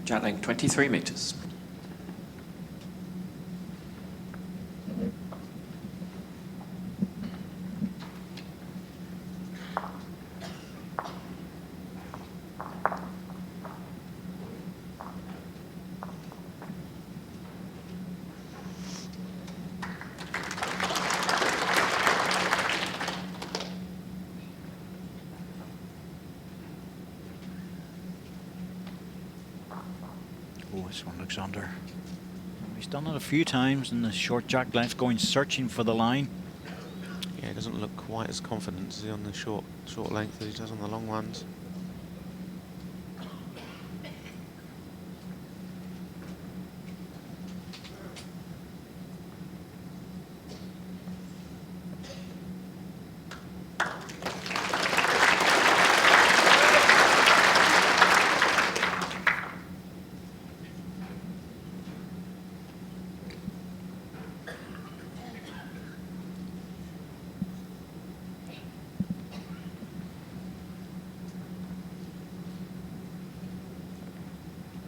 Jack length 23 metres. Oh, this one looks under. He's done it a few times in the short jack length, going searching for the line. Yeah, he doesn't look quite as confident as he on the short length as he does on the long ones.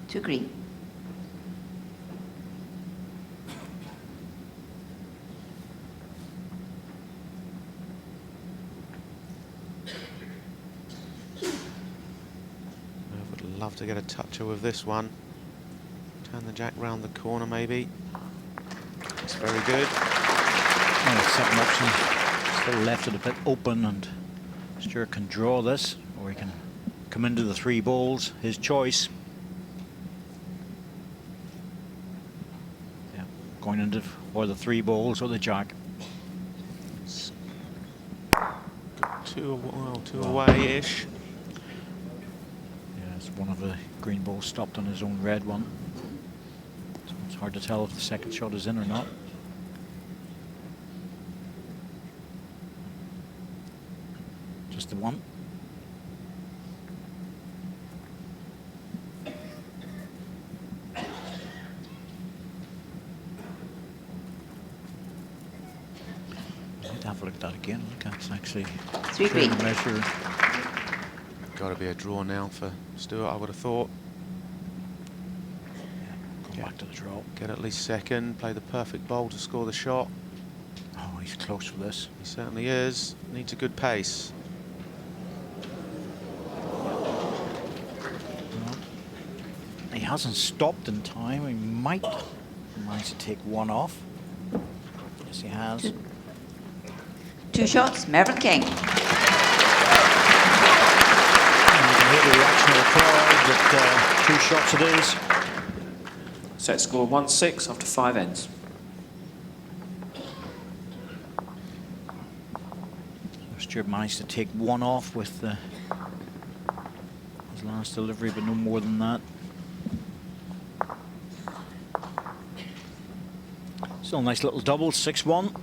Two green. I would love to get a toucher with this one. Turn the jack round the corner, maybe. It's very good. Well, the second option still left it a bit open, and Stuart can draw this, or he can come into the 3 balls, his choice. Yeah, going into or the 3 balls or the jack. Two away-ish. Yeah, it's one of the green balls stopped on his own red one. So it's hard to tell if the second shot is in or not. Just the one. I'd have a look at that again. Look, that's actually Three green. trying to measure. Got to be a draw now for Stuart, I would have thought. Go back to the draw. Get at least second, play the perfect bowl to score the shot. Oh, he's close for this. He certainly is. Needs a good pace. Well, he hasn't stopped in time. He might manage to take one off. Yes, he has. 2 shots, Mervyn King. And you can hear the reaction of the crowd that 2 shots it is. Set score 1-6 after 5 ends. Stuart managed to take one off with his last delivery, but no more than that. Still a nice little double, 6-1.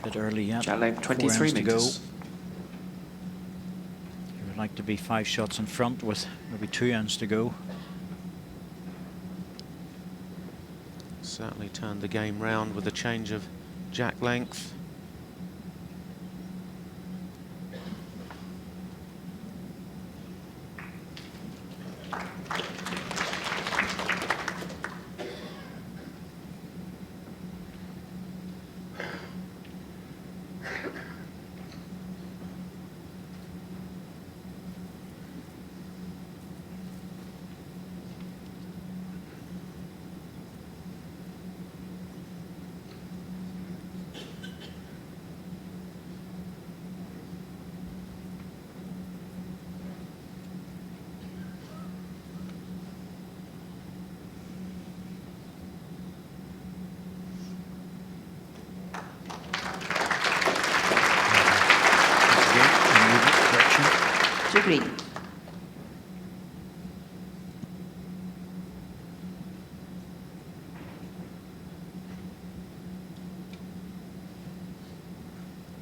Bit early yet. Jack length 4 23 ends to go. metres. He would like to be 5 shots in front with maybe 2 ends to go. Certainly turned the game round with the change of jack length. To green.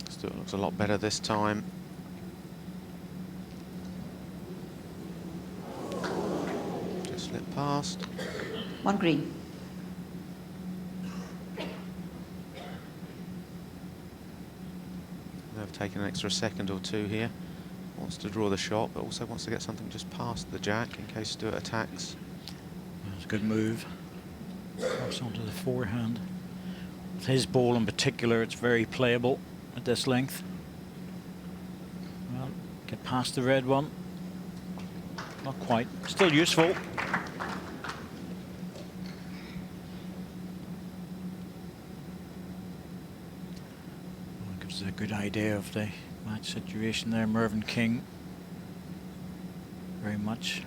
Still looks a lot better this time. Just slipped past. 1 green. They've taken an extra second or 2 here. Wants to draw the shot, but also wants to get something just past the jack in case Stuart attacks. That's a good move. Drops onto the forehand. With his ball in particular, it's very playable at this length. Well, get past the red one. Not quite. Still useful. Well, gives us a good idea of the match situation there. Mervyn King very much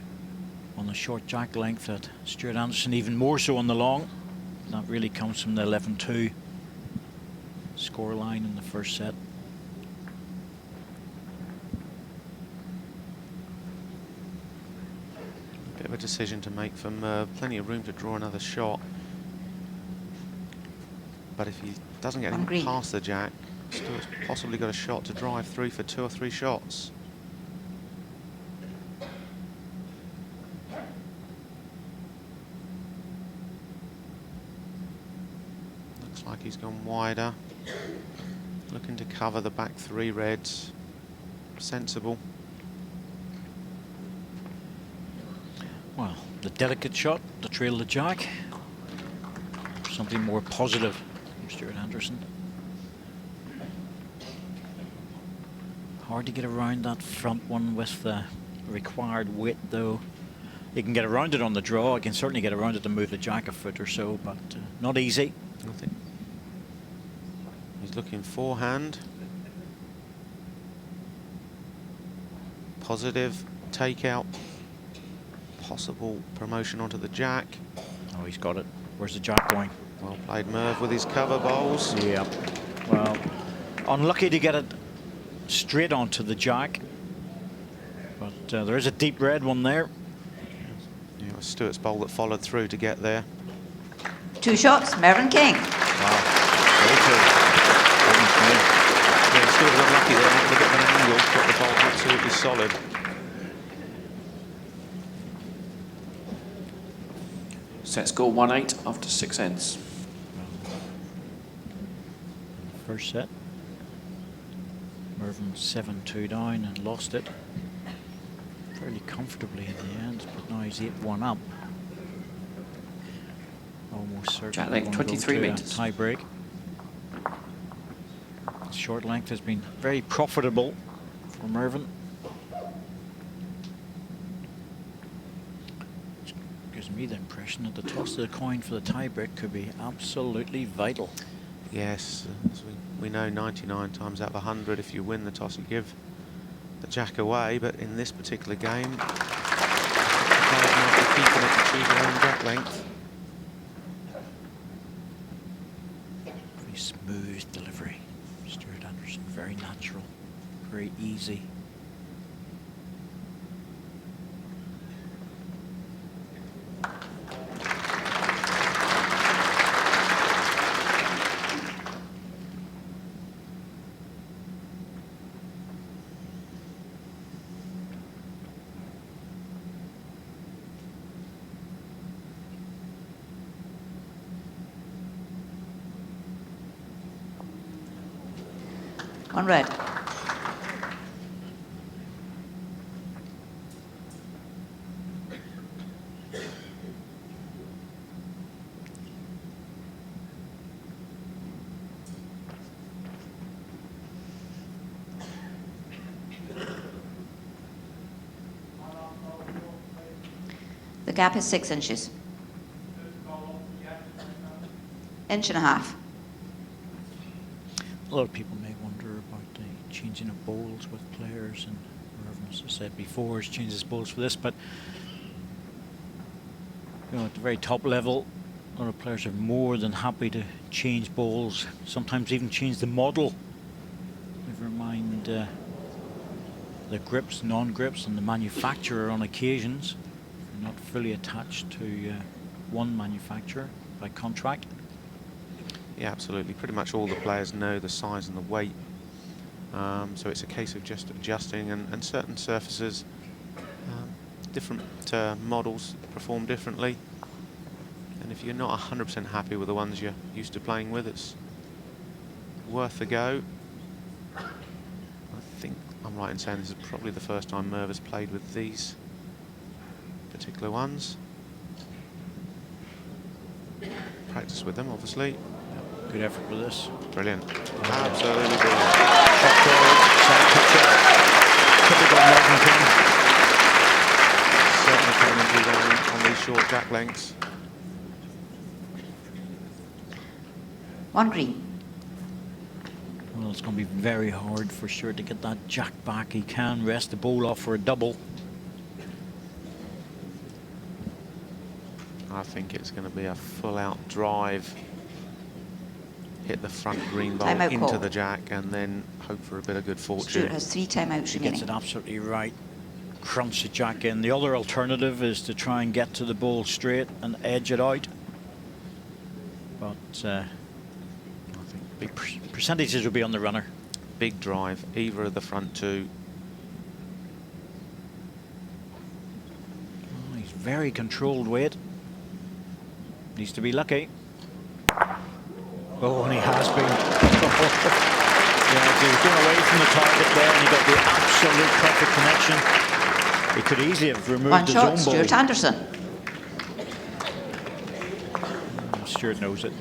on the short jack length at Stuart Anderson, even more so on the long. That really comes from the 11-2 scoreline in the first set. Bit of a decision to make from plenty of room to draw another shot. But if he doesn't get anything past the jack, Stuart's possibly got a shot to drive through for 2 or 3 shots. Looks like he's gone wider. Looking to cover the back 3 reds. Sensible. Well, the delicate shot to trail the jack. Something more positive from Stuart Anderson. Hard to get around that front one with the required weight, though. He can get around it on the draw. He can certainly get around it to move the jack a foot or so, but not easy. Nothing. He's looking forehand. Positive takeout. Possible promotion onto the jack. Oh, he's got it. Where's the jack going? Well played, Merv, with his cover bowls. Yeah. Well, unlucky to get it straight onto the jack. But there is a deep red one there. Yeah, it was Stuart's bowl that followed through to get there. 2 shots, Mervyn King. Wow. Very good. Yeah, Stuart was unlucky there, not a bit of an angle, but the bowl absolutely solid. Set score 1-8 after 6 ends. First set. Mervyn 7-2 down and lost it fairly comfortably in the end, but now he's 8-1 up. certainly Jack length, going to go 23 to a metres. tie break. Short length has been very profitable for Mervyn. Which gives me the impression that the toss of the coin for the tie break could be absolutely vital. Yes, as we know, 99 times out of 100, if you win the toss, you give the jack away. But in this particular game, the players might be keeping it to choose their own jack length. Very smooth delivery. Stuart Anderson, very natural, very easy. On red. The gap is 6 inches. 1.5 inches. A lot of people may wonder about the changing of bowls with players, and Mervyn, as I said before, has changed his bowls for this, but you know, at the very top level, a lot of players are more than happy to change bowls, sometimes even change the model. Never mind the grips, non-grips, and the manufacturer on occasions. You're not fully attached to one manufacturer by contract. Yeah, absolutely. Pretty much all the players know the size and the weight. So it's a case of just adjusting, and certain surfaces, different models perform differently. And if you're not 100% happy with the ones you're used to playing with, it's worth a go. I think I'm right in saying this is probably the first time Merv has played with these particular ones. Practice with them, obviously. Good effort with this. Brilliant. Absolutely brilliant. Shot forward, side picture. Typical Mervyn King. Certainly can improve on these short jack lengths. 1 green. Well, it's going to be very hard for Stuart to get that jack back. He can rest the bowl off for a double. I think it's going to be a full-out drive. Hit the front green bowl Timeout into call. the jack, and then hope for a bit of good Stuart fortune. has 3 timeouts He gets remaining. it absolutely right. Crunch the jack in. The other alternative is to try and get to the bowl straight and edge it out. But I think big, percentages will be on the runner. big drive, either of the front two. Oh, he's very controlled weight. Needs to be lucky. Oh, and he has been. Yeah, he was going away from the target there, and he got the absolute perfect connection. He could easily have removed 1 his shot, own ball. Stuart Anderson. Stuart knows it.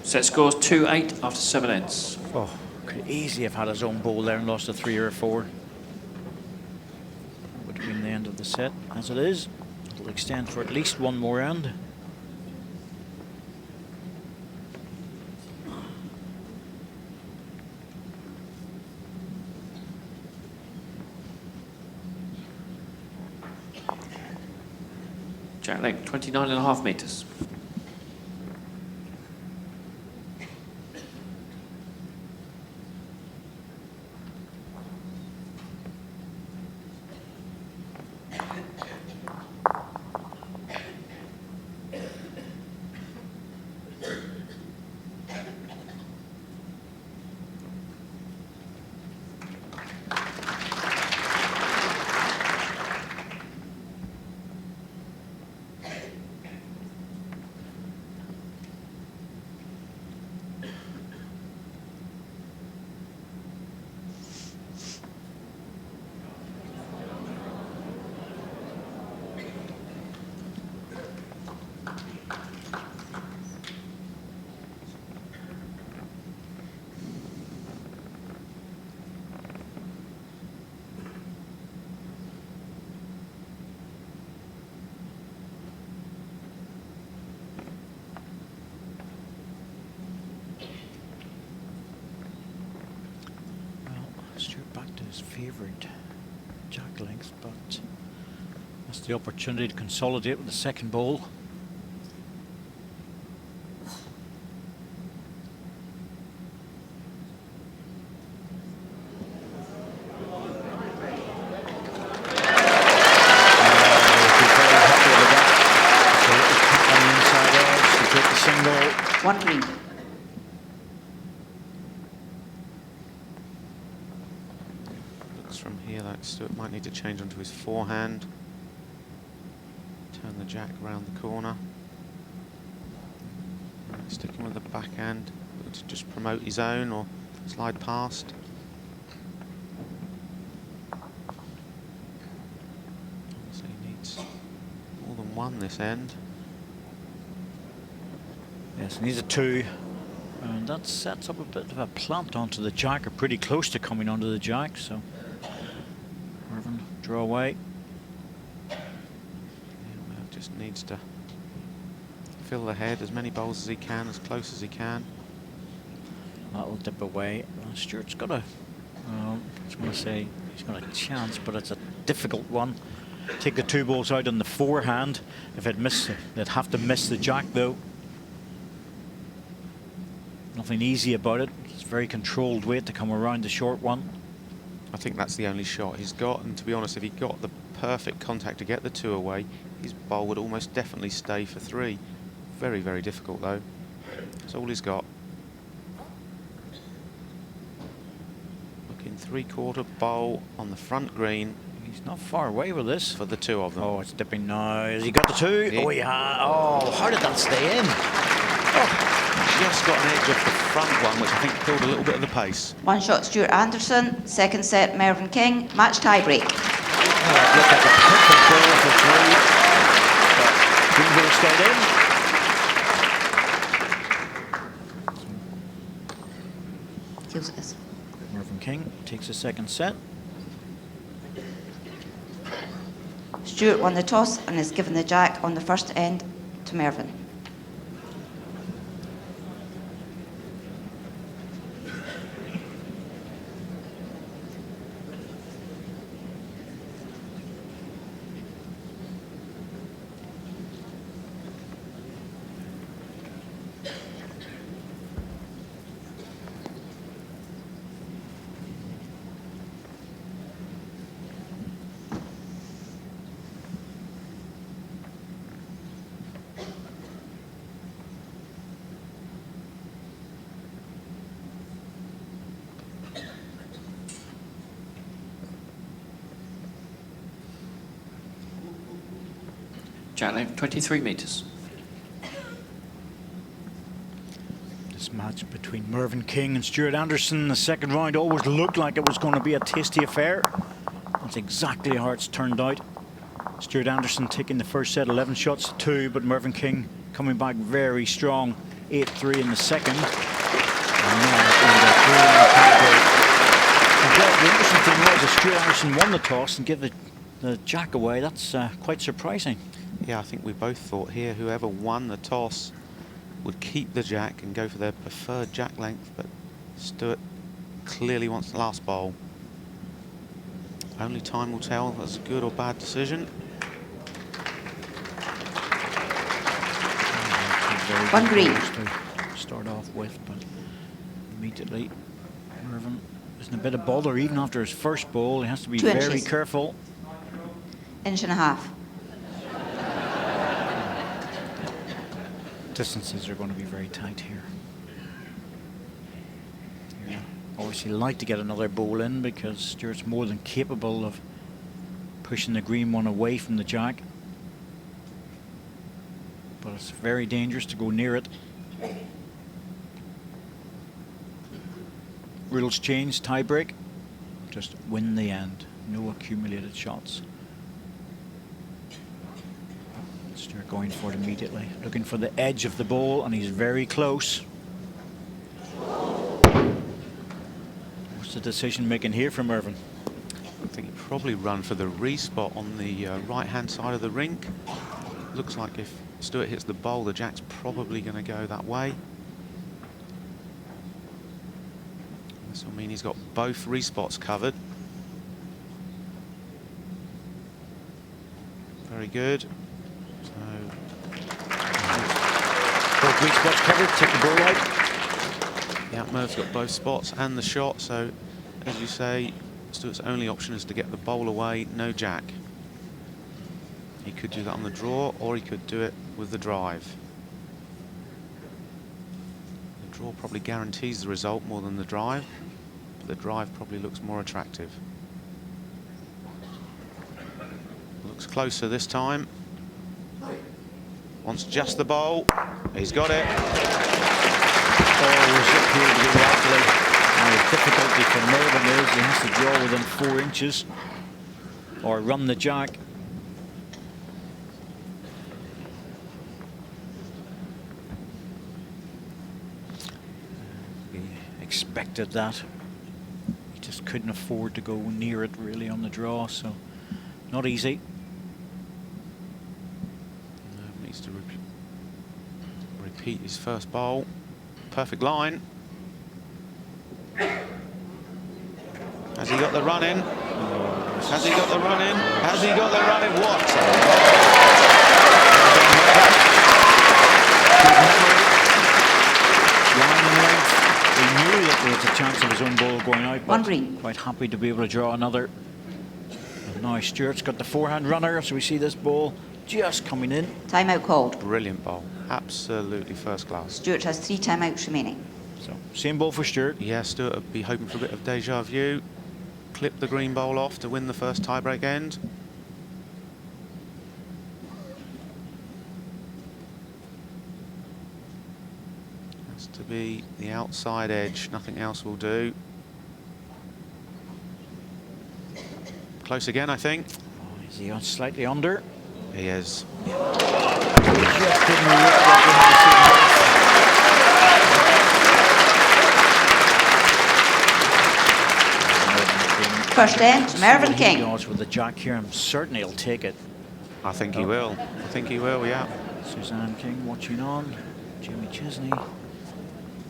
Set scores 2-8 after 7 ends. Oh, could easily have had his own ball there and lost a 3 or a 4. Would have been the end of the set. As it is, it'll extend for at least one more end. Jack length, 29.5 metres. his favourite jack length, but that's the opportunity to consolidate with the second ball. One green. Looks from here like Stuart might need to change onto his forehand. Turn the jack round the corner. Sticking with the backhand to just promote his own or slide past. Obviously he needs more than one this end. Yes, needs a 2. And that sets up a bit of a plant onto the jack, or pretty close to coming onto the jack, so Mervyn, draw away. Yeah, Merv just needs to fill the head, as many bowls as he can, as close as he can. That'll dip away. Stuart's got a, I was going to say he's got a chance, but it's a difficult one. Take the 2 balls out on the forehand. If it missed, they'd have to miss the jack though. Nothing easy about it. It's very controlled weight to come around the short one. I think that's the only shot he's got, and to be honest, if he got the perfect contact to get the 2 away, his bowl would almost definitely stay for 3. Very, very difficult though. That's all he's got. Looking 3/4 bowl on the front green. He's not far away with this. For the 2 of them. Oh, it's dipping now. Has he got the 2? Yeah. Oh, he has. Oh, how did that stay in? Oh, just got an edge off the front one, which I think killed a little bit of the pace. One shot, Stuart Anderson. Second set, Mervyn King. Match tie break. Oh, it looked like a perfect ball for 3. But green ball stayed in. Feels it is. Mervyn King takes the second set. Stuart won the toss and has given the jack on the first end to Mervyn. Jack length 23 metres. This match between Mervyn King and Stuart Anderson, the second round, always looked like it was going to be a tasty affair. That's exactly how it's turned out. Stuart Anderson taking the first set, 11 shots to 2, but Mervyn King coming back very strong, 8-3 in the second. And now the interesting thing was that Stuart Anderson won the toss and gave the jack away. That's quite surprising. Yeah, I think we both thought here whoever won the toss would keep the jack and go for their preferred jack length, but Stuart clearly wants the last bowl. Only time will tell if that's a good or bad decision. One green. To start off with, but immediately Mervyn is in a bit of bother even after his first bowl. He has to be 2 very inches. careful. 1.5 inches. Distances are going to be very tight here. Yeah, obviously like to get another bowl in because Stuart's more than capable of pushing the green one away from the jack. But it's very dangerous to go near it. Rules change, tie break. Just win the end. No accumulated shots. Stuart going for it immediately. Looking for the edge of the ball, and he's very close. What's the decision making here from Mervyn? I think he'd probably run for the re-spot on the right-hand side of the rink. Looks like if Stuart hits the bowl, the jack's probably going to go that way. This will mean he's got both re-spots covered. Very good. So, Both weak spots covered, take the ball out. yeah, Merv's got both spots and the shot, so as you say, Stuart's only option is to get the bowl away, no jack. He could do that on the draw, or he could do it with the drive. The draw probably guarantees the result more than the drive, but the drive probably looks more attractive. Looks closer this time. Wants just the bowl. He's got it. Always appeared to be lovely. Now, the difficulty for Mervyn is he has to draw within 4 inches or run the jack. He expected that. He just couldn't afford to go near it really on the draw, so not easy. Needs to repeat his first bowl. Perfect line. Has he got the run in? Has he got the run in? Has he got the run in? What? Line and length. He knew that there was a chance of his own ball going out, One but green. quite happy to be able to draw another. And now Stuart's got the forehand runner, so we see this ball just coming in. Timeout called. Brilliant bowl. Absolutely first class. Stuart has 3 timeouts remaining. So same ball for Stuart. Yeah, Stuart would be hoping for a bit of deja vu. Clip the green bowl off to win the first tiebreak end. Has to be the outside edge. Nothing else will do. Close again, I think. Oh, is he on slightly under? He is. Just didn't look like he had the same depth. First end, Mervyn He King. goes with the jack here, and certainly he'll take it. I think he will. I think he will, yeah. Suzanne King watching on. Jimmy Chesney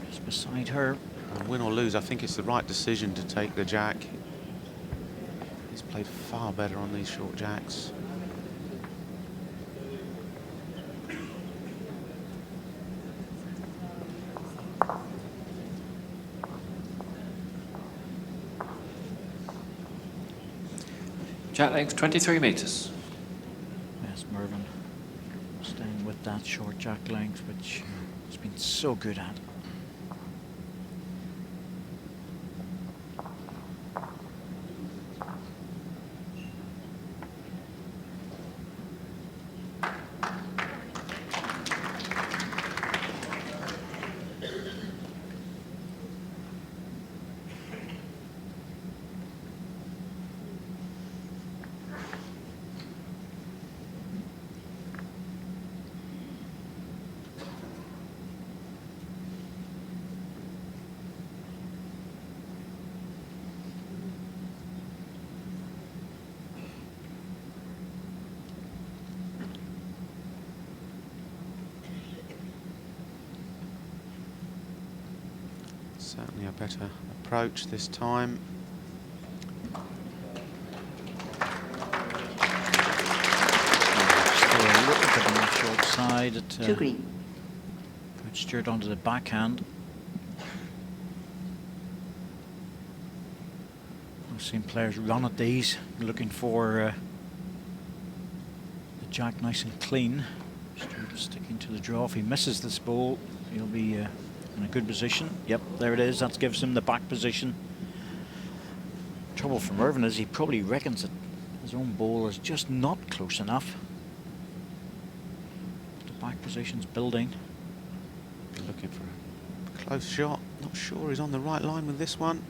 just beside her. And win or lose, I think it's the right decision to take the jack. He's played far better on these short jacks. Jack length 23 metres. Yes, Mervyn staying with that short jack length, which he's been so good at. Certainly a better approach this time. Still a little bit on the short side. It 2 green. put Stuart onto the backhand. I've seen players run at these, looking for the jack nice and clean. Stuart sticking to the draw. If he misses this ball, he'll be in a good position. Yep, there it is. That gives him the back position. Trouble for Mervyn is he probably reckons that his own ball is just not close enough. The back position's building. Looking for a close shot. Not sure he's on the right line with this one.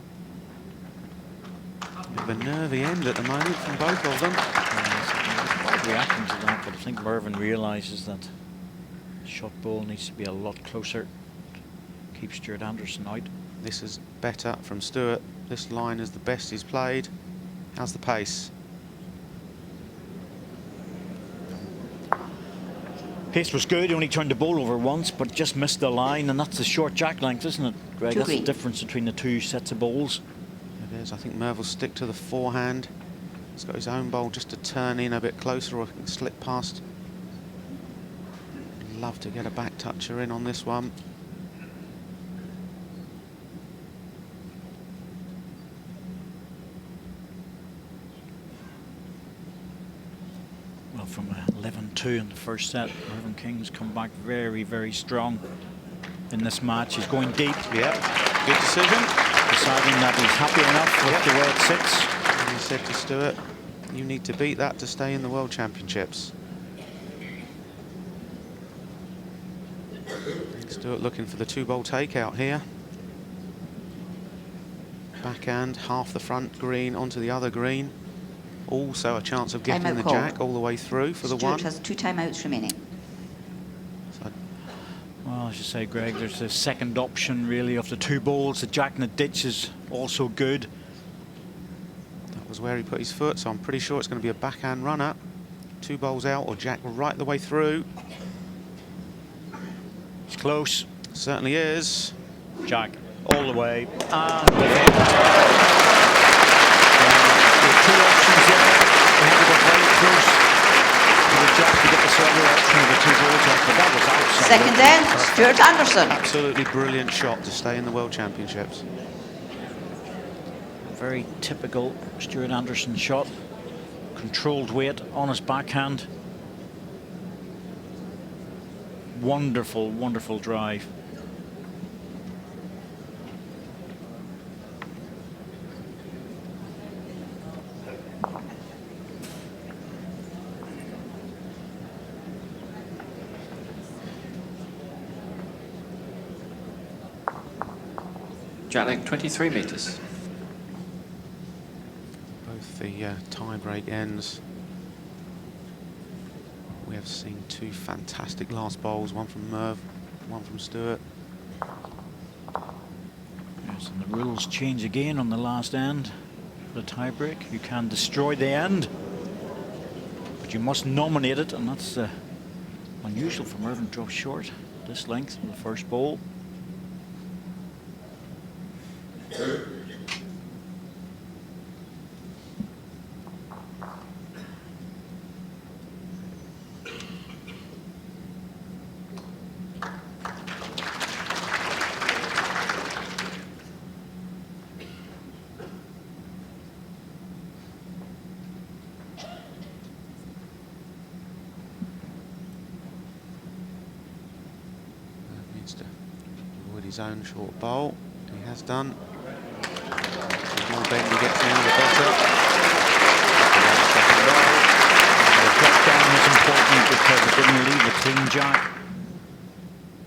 Bit of a nervy end at the moment from both of them. Quite reacting to that, but I think Mervyn realises that shot ball needs to be a lot closer. Keep Stuart Anderson out. This is better from Stuart. This line is the best he's played. How's the pace? Pace was good, he only turned the ball over once, but just missed the line, and that's the short jack length, isn't it, Greg? That's the difference between the two sets of balls. It is. I think Merv will stick to the forehand. He's got his own bowl just to turn in a bit closer, or he can slip past. Love to get a back toucher in on this one. Well, from 11-2 in the first set, Mervyn King's come back very, very strong in this match. He's going deep. Yeah, good decision. Deciding that he's happy enough with the way it sits. And he said to Stewart, you need to beat that to stay in the World Championships. Stewart looking for the 2-bowl takeout here. Backhand, half the front green onto the other green. Also a chance of getting Timeout the call. jack all the way through for the Stewart one. has 2 timeouts remaining. So Well, as you say, Greg, there's a second option really of the 2 balls. The jack in the ditch is also good. that was where he put his foot, so I'm pretty sure it's going to be a backhand runner. 2 bowls out or jack right the way through. It's close. Certainly is. Jack all the way. And the 2 options there. They had to go very close to the jack to get the silver option of the 2 balls out, but that was outside. Second end, Stuart Anderson. Absolutely brilliant shot to stay in the World Championships. Very typical Stuart Anderson shot. Controlled weight on his backhand. Wonderful, wonderful drive. Jack length 23 metres. Both the tie-break ends. We have seen 2 fantastic last bowls, one from Merv, one from Stewart. Yes, and the rules change again on the last end. The tie-break, you can destroy the end, but you must nominate it, and that's unusual for Mervyn to drop short this length in the first bowl. Needs to avoid his own short bowl. He has done. The more bend he gets in, the better. The drop down was important because it didn't leave a clean jack.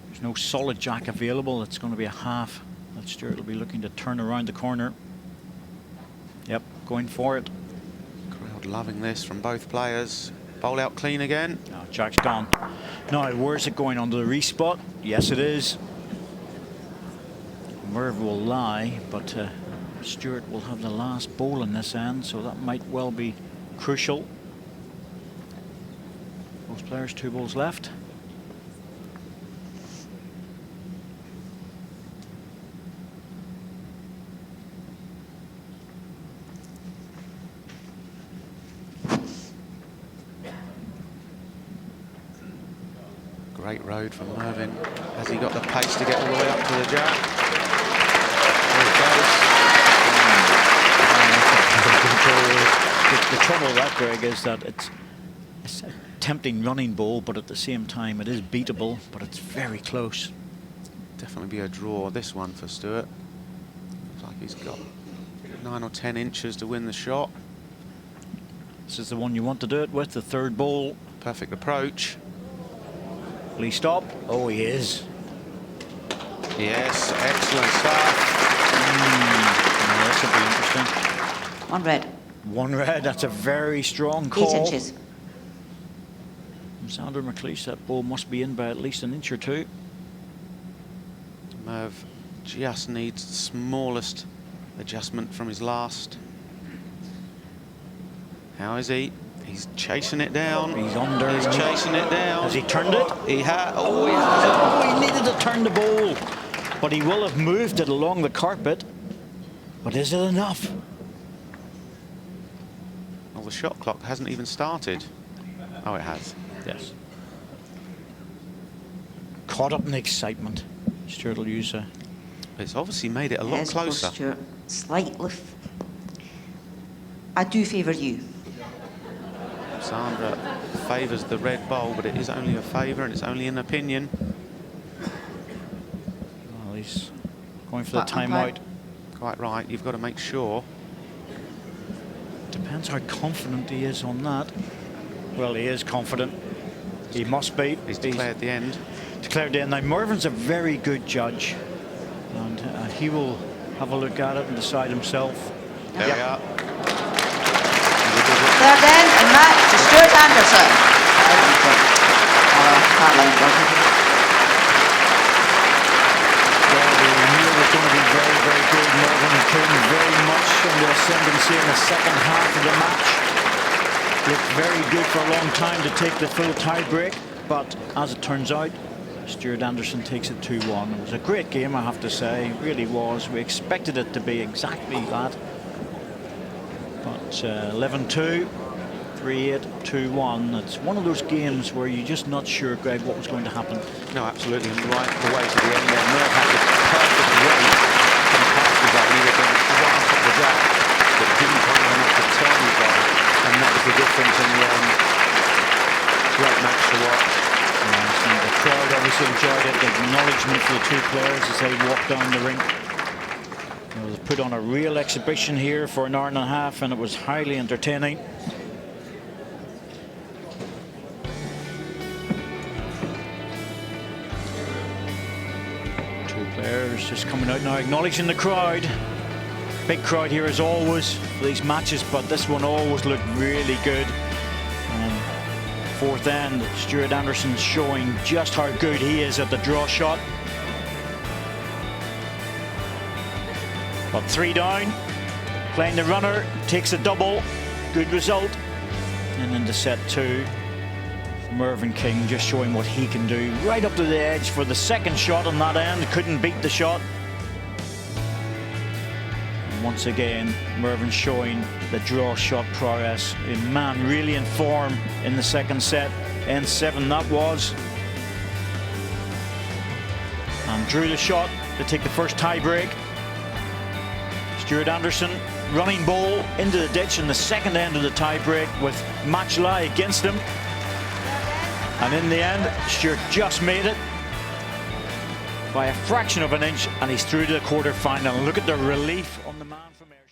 There's no solid jack available. It's going to be a half that Stuart will be looking to turn around the corner. Yep, going for it. Crowd loving this from both players. Bowl out clean again. Oh, jack's gone. Now, where's it going? Onto the respot? Yes, it is. Merv will lie, but Stuart will have the last bowl in this end, so that might well be crucial. Both players, 2 bowls left. Great road from Mervyn. Has he got the pace to get all the way up to the jack? There it goes. The trouble with that, Greg, is that it's a tempting running ball, but at the same time it is beatable, but it's very close. Definitely be a draw, this one for Stewart. Looks like he's got 9 or 10 inches to win the shot. This is the one you want to do it with, the 3rd ball. Perfect approach. Will he stop? Oh, he is. Yes, excellent stuff. Now, this will be interesting. 1 red. 1 red, that's a very strong call. 8 inches. From Sandra McLeish, that ball must be in by at least an inch or 2. Merv just needs the smallest adjustment from his last. How is he? He's chasing it down. He's under. He's chasing it down. Has he turned it? He has. Oh, he has. Oh, he needed to turn the ball. But he will have moved it along the carpet. But is it enough? Well, Well, the shot clock hasn't even started. Oh, it has. Yes. Caught up in the excitement. Stuart will use a... It's obviously made it a lot Yes, of course, closer. Stuart. Slightly. I do favour you. Sandra favours the red bowl, but it is only a favour and it's only an opinion. Well, he's going for the But umpire. timeout. Quite right, you've got to make sure. Depends how confident he is on that. Well, he is confident. He must be. He's declared the end. Declared the end. Now, Mervyn's a very good judge, and he will have a look at it and decide himself. There we are. Third end and match to Stuart Anderson. Caroline Burton. Well, we knew it was going to be very, very good. Mervyn came very much on the ascendancy in the second half of the match. Looked very good for a long time to take the full tie break, but as it turns out, Stuart Anderson takes it 2-1. It was a great game, I have to say. It really was. We expected it to be exactly that. But 11-2, 3-8, 2-1. It's one of those games where you're just not sure, Greg, what was going to happen. No, absolutely. And right the way to the end there. Merv had the perfect weight and passes that he was going to right up the jack, but didn't quite enough to turn his ball. And that was the difference in the end. Great match to watch. So the crowd obviously enjoyed it. The acknowledgement for the two players as they walked down the rink. It was put on a real exhibition here for an hour and a half, and it was highly entertaining. Two players just coming out now, acknowledging the crowd. Big crowd here as always for these matches, but this one always looked really good. Fourth end, Stuart Anderson showing just how good he is at the draw shot. But 3 down, playing the runner, takes a double, good result. And into set 2, Mervyn King just showing what he can do. Right up to the edge for the second shot on that end, couldn't beat the shot. And once again, Mervyn showing the draw shot prowess. A man really in form in the second set. End 7 that was. And drew the shot to take the first tie break. Stuart Anderson, running ball into the ditch in the second end of the tie break with match lie against him. And in the end, Stuart just made it by a fraction of an inch, and he's through to the quarter final. Look at the relief on the man from Ayr.